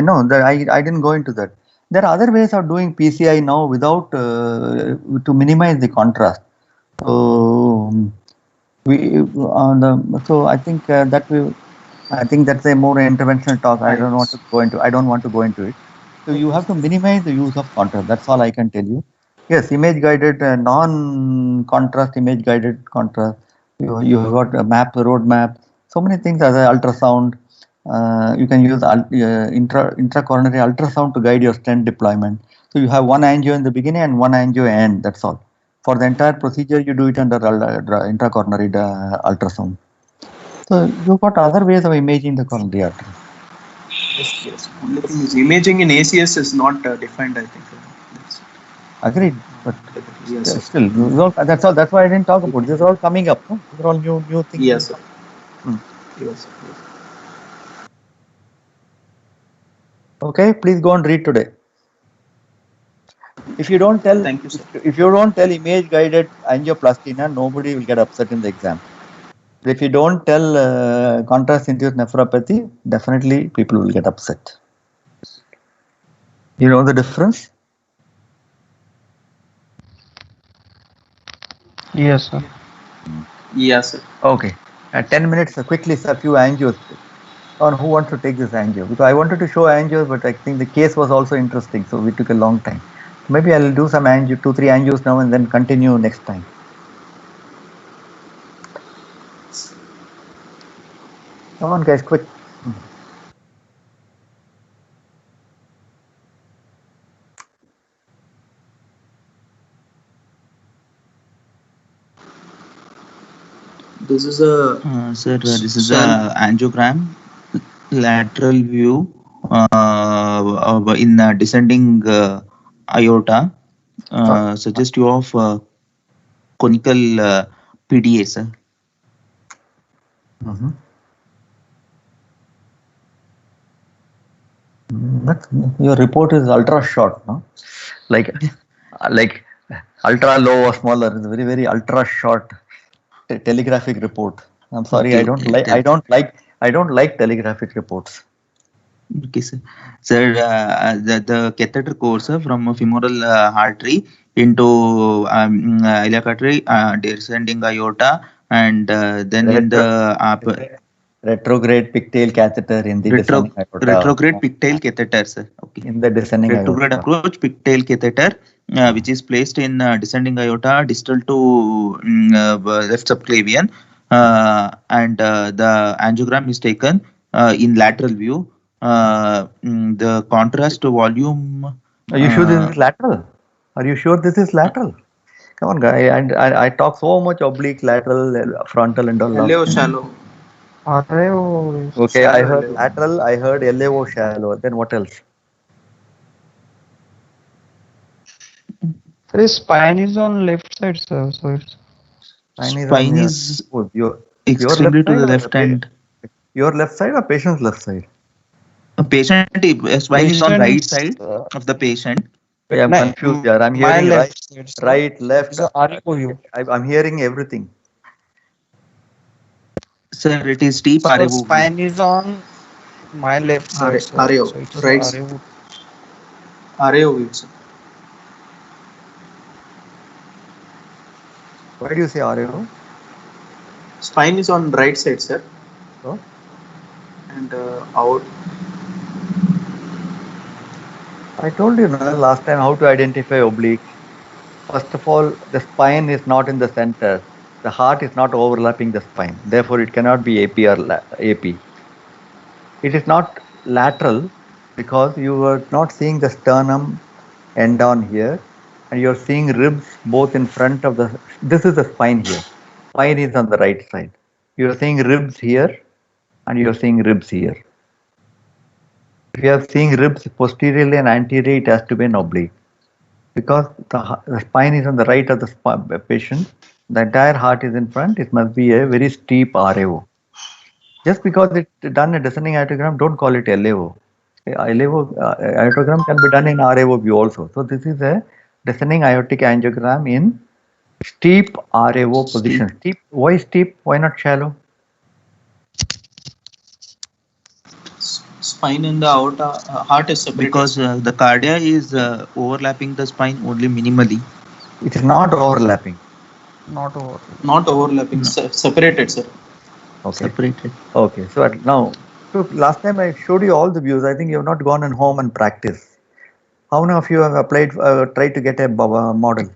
know that I didn't go into that. There are other ways of doing PCI now without to minimize the contrast. So so I think I think that's a more interventional talk. I don't want to go into it. So you have to minimize the use of contrast. That's all I can tell you. Yes, image guided, non-contrast image guided contrast. You have got a map, a road map. So many things as an ultrasound. You can use intracoronary ultrasound to guide your stent deployment. So you have one angio in the beginning and one angio end. That's all. For the entire procedure, you do it under intracoronary ultrasound. So you've got other ways of imaging the coronary artery. Yes. Only thing is imaging in ACS is not defined, I think. Agreed, but still, that's all. That's why I didn't talk about it. These are all coming up. No? These are all new things. Yes, sir. Yes. Okay, please go and read today. If you don't tell, thank you, sir. If you don't tell image guided angioplasty, nobody will get upset in the exam. If you don't tell contrast-induced nephropathy, definitely people will get upset. You know the difference? Yes, sir. Yes, sir. Okay. 10 minutes, quickly, sir, a few angios. Or who wants to take this angio? Because I wanted to show angios, but I think the case was also interesting, so we took a long time. Maybe I'll do some 2-3 angios now and then continue next time. Come on, guys, quick. This is a sir. This is a angiogram, lateral view in descending aorta, suggestive of conical PDA, sir. Your report is ultra short, no? Like ultra low or smaller. It's very, very ultra short telegraphic report. I'm sorry, okay, I don't like telegraphic reports. Okay, sir. Sir, the catheter course from a femoral artery into iliac artery, descending aorta, and then in the Retrograde pigtail catheter in the descending aorta. retrograde pigtail catheter, sir. Okay. In the descending Retrograde aorta. approach pigtail catheter, which is placed in descending aorta distal to left subclavian, and the angiogram is taken in lateral view. The contrast volume. Are you sure this is lateral? Are you sure this is lateral? Come on, guy. And I talk so much oblique, lateral, frontal, and all. LAO shallow. Okay, I heard lateral. I heard LAO shallow. Then what else? The spine is on left side, sir. So it's Spine is your extremely to the left hand. Your left side or patient's left side? A patient spine is on right side of the patient. Yeah, I'm confused. Yeah, I'm hearing right, left. I'm hearing everything. Sir, it is deep so spine is on my left side. RAO, So right. RAO view, sir. Why do you say RAO? Spine is on right side, sir. So? And out. I told you last time how to identify obliques. First of all, the spine is not in the center. The heart is not overlapping the spine. Therefore, it cannot be AP or AP. It is not lateral because you are not seeing the sternum end on here, and you're seeing ribs both in front of the. This is the spine here. Spine is on the right side. You're seeing ribs here, and you're seeing ribs here. If you are seeing ribs posteriorly and anteriorly, it has to be an oblique. Because the spine is on the right of the patient, the entire heart is in front, it must be a very steep RAO. Just because it's done a descending aortogram, don't call it LAO. Aortogram can be done in RAO view also. So this is a descending aortic angiogram in steep RAO position. Steep. Why steep? Why not shallow? Spine and the aorta, heart is separated. Because the cardia is overlapping the spine only minimally. It is not overlapping. Not overlapping. Not overlapping. No. Separated, sir. Okay. Separated. Okay. So now, so last time I showed you all the views. I think you have not gone and home and practiced. How many of you have applied, tried to get a model?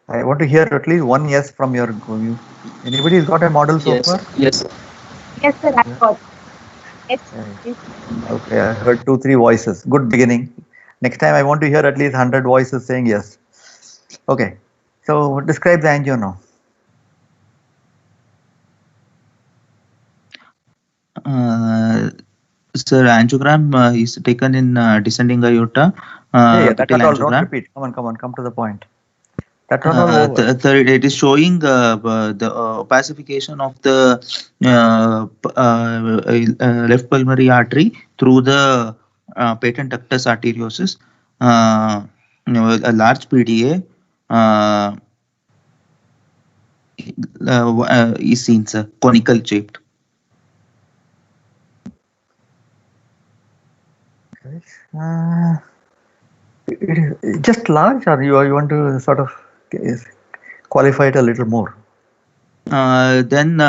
I want to hear at least one yes from your view. Anybody has got a model so far? Yes, sir. Yes, sir. I got. Yes. Okay, I heard 2-3 voices. Good beginning. Next time I want to hear at least 100 voices saying yes. Okay, so describe the angio now. Sir, angiogram is taken in descending aorta. That all, don't repeat. Come to the point. It is showing the opacification of the left pulmonary artery through the patent ductus arteriosus. A large PDA is seen, sir, conical shaped. Just large, or you want to sort of qualify it a little more? Then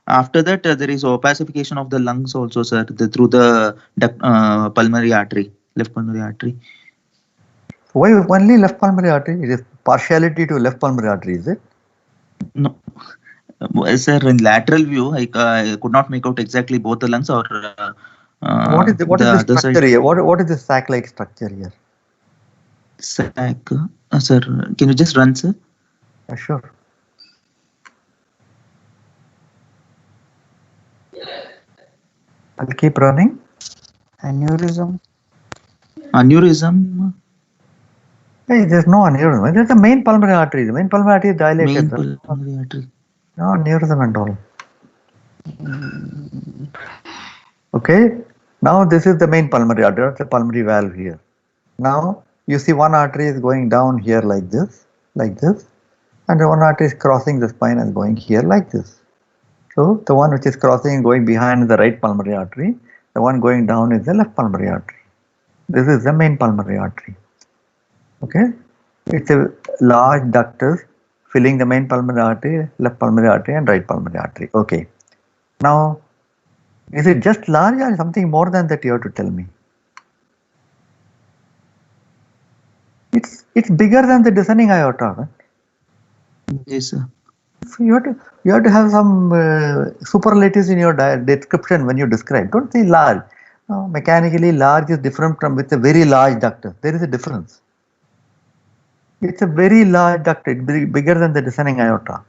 after that there is opacification of the lungs also, sir, through the pulmonary artery, left pulmonary artery. Why only left pulmonary artery? It is partiality to left pulmonary artery, is it? No, sir. In lateral view, I could not make out exactly both the lungs or. What is the structure side here? What is the sac-like structure here? Sac, sir. Can you just run, sir? Sure. I'll keep running. Aneurysm. Aneurysm. Hey, there's no aneurysm. There's the main pulmonary artery. The main pulmonary artery is dilated. Main pulmonary artery. No aneurysm at all. Okay. Now this is the main pulmonary artery. That's the pulmonary valve here. Now you see one artery is going down here like this, and one artery is crossing the spine and going here like this. So the one which is crossing and going behind is the right pulmonary artery. The one going down is the left pulmonary artery. This is the main pulmonary artery. Okay, it's a large ductus filling the main pulmonary artery, left pulmonary artery, and right pulmonary artery. Okay. Now, is it just large or something more than that? You have to tell me. It's bigger than the descending aorta. Right? Yes, sir. So you have to have some superlatives in your description when you describe. Don't say large. No, mechanically, large is different from with a very large ductus. There is a difference. It's a very large ductus. It's bigger than the descending aorta.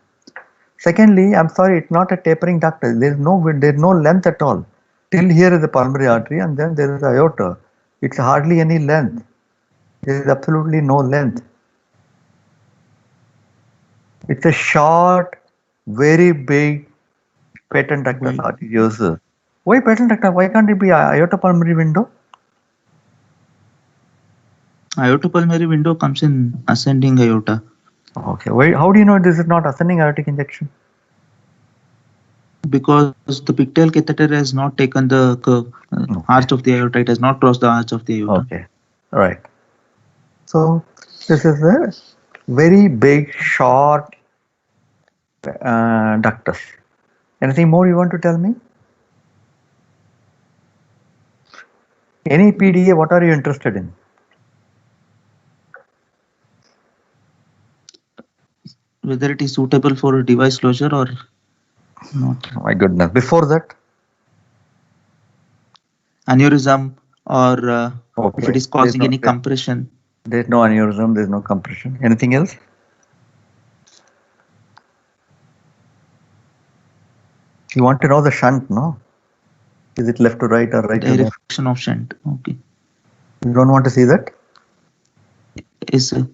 Secondly, I'm sorry, it's not a tapering ductus. There's no length at all. Till here is the pulmonary artery, and then there is the aorta. It's hardly any length. There is absolutely no length. It's a short, very big patent ductus arteriosus. Why patent ductus? Why can't it be aorta pulmonary window? Aorta pulmonary window comes in ascending aorta. Okay. Why? How do you know this is not ascending aortic injection? Because the pigtail catheter has not taken the curve, arch of the aorta. It has not crossed the arch of the aorta. Okay. Right. So this is a very big, short ductus. Anything more you want to tell me? Any PDA, what are you interested in? Whether it is suitable for a device closure or not. Oh my goodness. Before that? Aneurysm or Okay. if it is causing any compression. There's no aneurysm, there's no compression. Anything else? You want to know the shunt, no? Is it left to right or right to left? Direction of shunt. Okay. You don't want to see that? Yes, sir.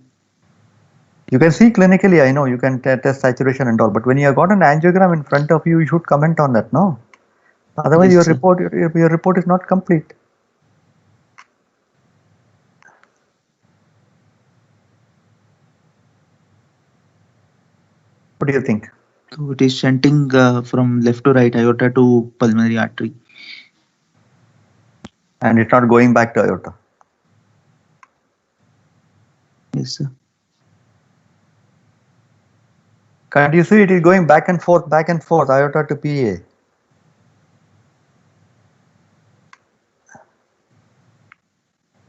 You can see clinically, I know, you can test saturation and all, but when you have got an angiogram in front of you, you should comment on that, no? Otherwise, Yes, your report is not complete. What do you think? So it is shunting from left to right aorta to pulmonary artery. And it's not going back to aorta. Yes, sir. Can't you see it is going back and forth, aorta to PA?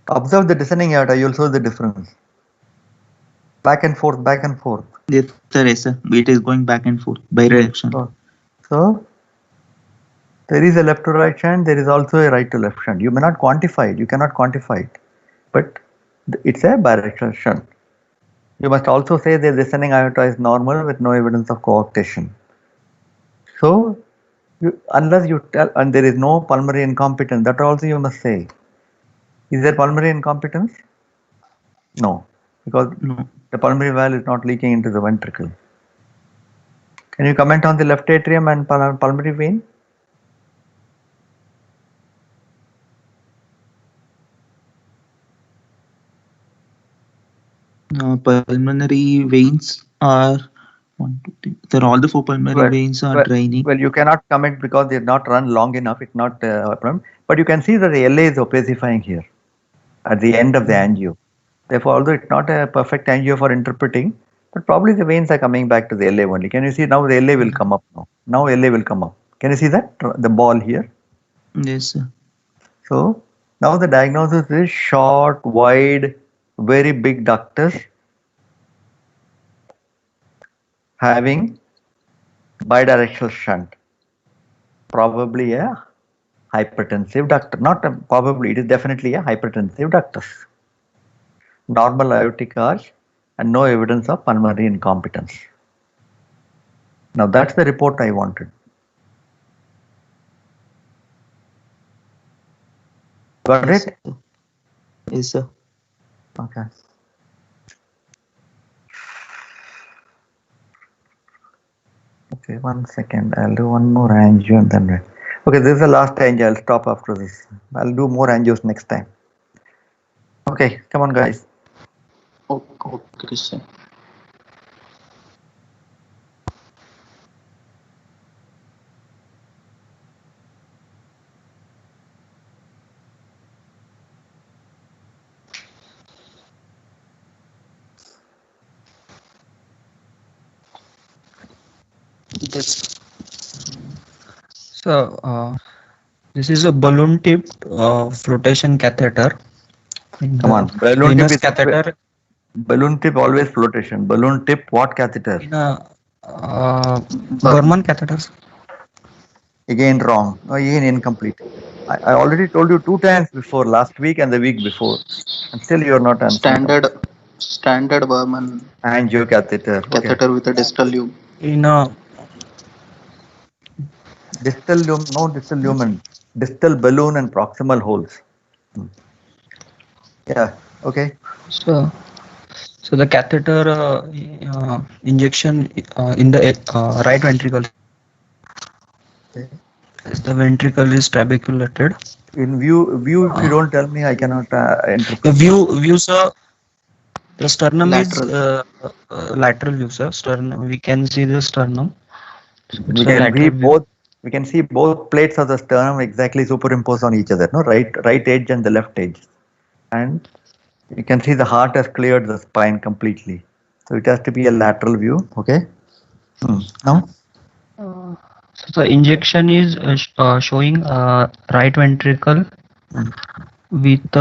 Observe the descending aorta, you'll see the difference. Back and forth, back and forth. Yes, sir. It is going back and forth by direction. So there is a left to right shunt, there is also a right to left shunt. You may not quantify it, you cannot quantify it, but it's a bidirectional shunt. You must also say the descending aorta is normal with no evidence of coarctation. So, unless you tell, and there is no pulmonary incompetence, that also you must say. Is there pulmonary incompetence? No, because the pulmonary valve is not leaking into the ventricle. Can you comment on the left atrium and pulmonary vein? Pulmonary veins are all the four pulmonary veins are draining. Well, you cannot comment because they are not run long enough. It's not a problem. But you can see that the LA is opacifying here at the end of the angio. Therefore, although it's not a perfect angio for interpreting, but probably the veins are coming back to the LA only. Can you see now the LA will come up now? Now LA will come up. Can you see that? The ball here? Yes, sir. So now the diagnosis is short, wide, very big ductus having bidirectional shunt, probably a hypertensive ductus, not a, probably, it is definitely a hypertensive ductus. Normal aortic arch and no evidence of pulmonary incompetence. Now that's the report I wanted. Got it? Yes, sir. Okay. Okay, 1 second. I'll do one more angio and then. Okay, this is the last angio. I'll stop after this. I'll do more angios next time. Okay, come on, guys. Okay, Christian. Yes. So this is a balloon tip flotation catheter. Come on, balloon tip Venous is catheter balloon tip always flotation. Balloon tip what catheter? in a Burman catheters. Again wrong. Again incomplete. I already told you 2 times before, last week and the week before, and still you are not answering. Standard Burman Angio catheter. Okay. catheter with a distal loop. In a Distal lumen, no distal lumen. Distal balloon and proximal holes. Yeah. Okay. so the catheter injection in the right ventricle. As the ventricle is trabeculated. In view, if you don't tell me, I cannot interpret. The view, sir. The sternum Lateral. is lateral view, sir. Sternum. We can see the sternum. We can see both. We can see both plates of the sternum exactly superimposed on each other. No, right edge and the left edge, and you can see the heart has cleared the spine completely. So it has to be a lateral view. Okay. Now. So the injection is showing right ventricle with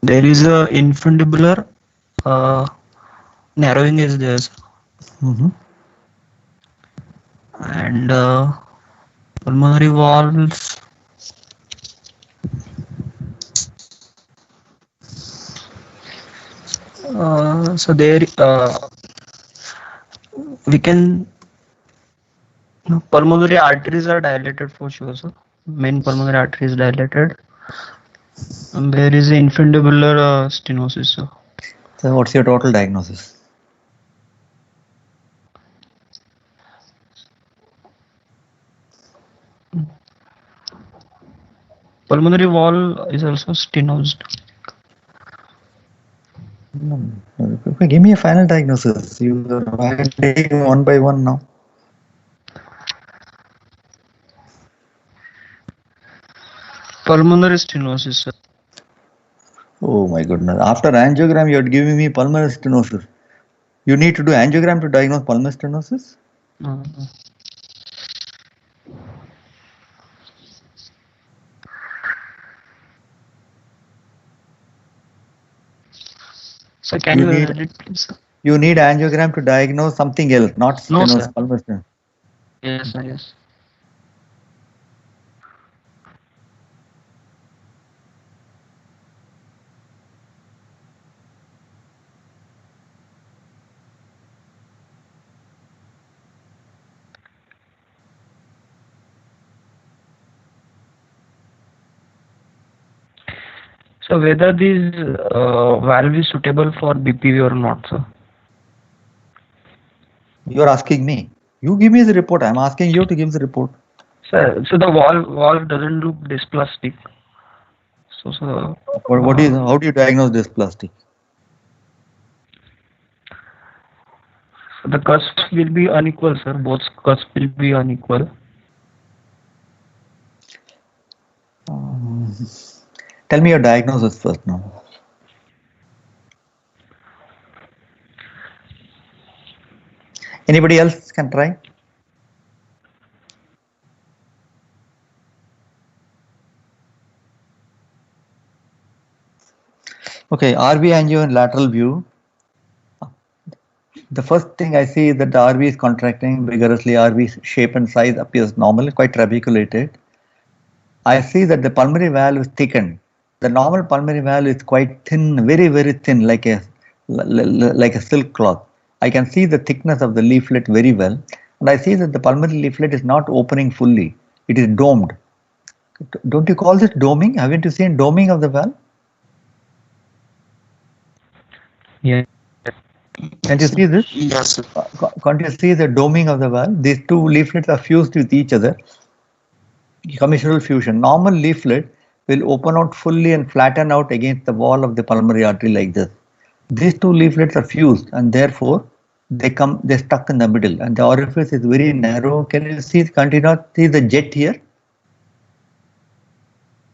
there is a infundibular narrowing is there, and pulmonary valves. So there we can pulmonary arteries are dilated for sure. So main pulmonary artery is dilated, and there is infundibular stenosis. So what's your total diagnosis? Pulmonary wall is also stenosed. Okay, give me a final diagnosis. You are taking one by one now. Pulmonary stenosis, sir. Oh my goodness. After angiogram, you are giving me pulmonary stenosis. You need to do angiogram to diagnose pulmonary stenosis? So can you add it, please? You need angiogram to diagnose something else, not stenosis. Sir. Pulmonary stenosis. Yes, sir, yes. So whether this valve is suitable for BPV or not, sir? You are asking me. You give me the report. I am asking you to give the report. Sir, so the valve doesn't look dysplastic. So how do you diagnose dysplastic? So the cusps will be unequal, sir. Both cusps will be unequal. Tell me your diagnosis first now. Anybody else can try? Okay, RV angio in lateral view. The first thing I see is that the RV is contracting vigorously. RV shape and size appears normal, quite trabeculated. I see that the pulmonary valve is thickened. The normal pulmonary valve is quite thin, very, very thin, like a silk cloth. I can see the thickness of the leaflet very well, and I see that the pulmonary leaflet is not opening fully. It is domed. Don't you call this doming? Haven't you seen doming of the valve? Yeah. Can you see this? Yes, sir. Can't you see the doming of the valve? These two leaflets are fused with each other. Commissural fusion. Normal leaflet will open out fully and flatten out against the wall of the pulmonary artery like this. These two leaflets are fused, and therefore they're stuck in the middle, and the orifice is very narrow. Can you see? Can't you not see the jet here?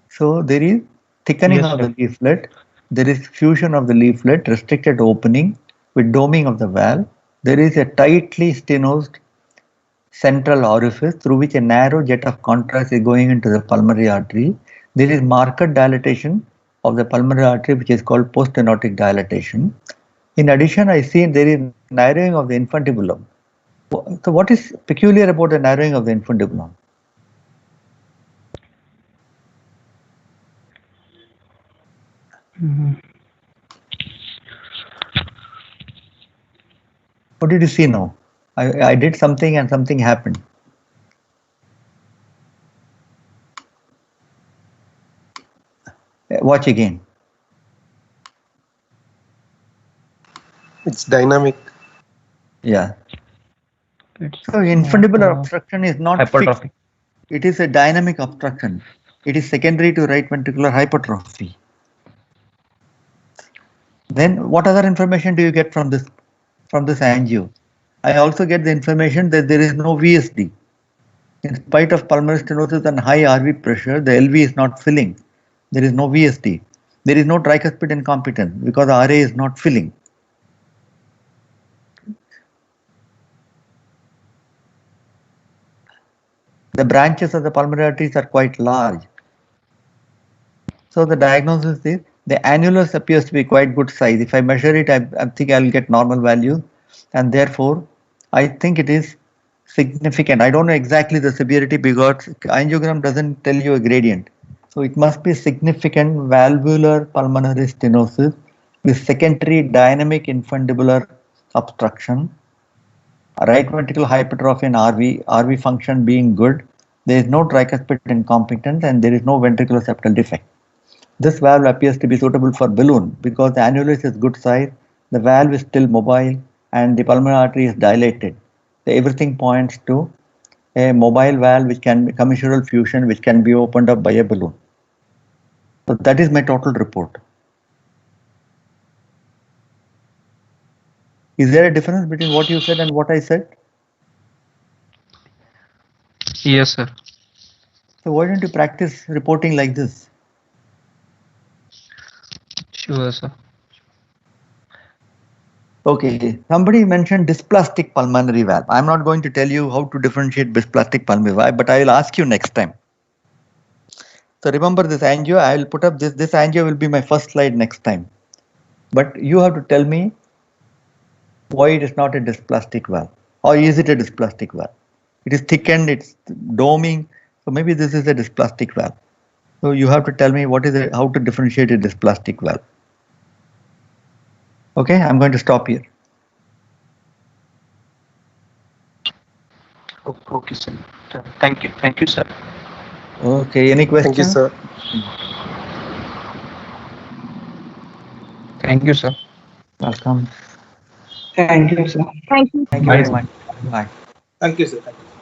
So there is thickening of the leaflet. There is fusion of the leaflet, restricted opening with doming of the valve. there is a tightly stenosed central orifice through which a narrow jet of contrast is going into the pulmonary artery. There is marked dilatation of the pulmonary artery, which is called post-stenotic dilatation. In addition, I see there is narrowing of the infundibulum. So what is peculiar about the narrowing of the infundibulum? What did you see now? I did something and something happened. Watch again. It's dynamic. Yeah. So infundibular obstruction is not hypertrophy. fixed. It is a dynamic obstruction. It is secondary to right ventricular hypertrophy. Then what other information do you get from this angio? I also get the information that there is no VSD. In spite of pulmonary stenosis and high RV pressure, the LV is not filling. There is no VSD. There is no tricuspid incompetence because the RA is not filling. The branches of the pulmonary arteries are quite large. So the diagnosis is the annulus appears to be quite good size. If I measure it, I think I will get normal value, and therefore I think it is significant. I don't know exactly the severity because angiogram doesn't tell you a gradient. So it must be significant valvular pulmonary stenosis with secondary dynamic infundibular obstruction, right ventricular hypertrophy and RV function being good. There is no tricuspid incompetence and there is no ventricular septal defect. This valve appears to be suitable for balloon because the annulus is good size, the valve is still mobile, and the pulmonary artery is dilated. So everything points to a mobile valve which can be commissural fusion, which can be opened up by a balloon. So that is my total report. Is there a difference between what you said and what I said? Yes, sir. So why don't you practice reporting like this? Sure, sir. Okay, somebody mentioned dysplastic pulmonary valve. I'm not going to tell you how to differentiate dysplastic pulmonary valve, but I will ask you next time. So remember this angio, I will put up this angio will be my first slide next time. But you have to tell me why it is not a dysplastic valve, or is it a dysplastic valve? It is thickened, it's doming, so maybe this is a dysplastic valve. So you have to tell me what is it, how to differentiate a dysplastic valve. Okay, I'm going to stop here. Okay, sir. Thank you, sir. Okay, any questions? Thank you, sir. Thank you, sir. Welcome. Thank you, sir. Thank you. Thank you very much. Bye. Thank you, sir. Thank you.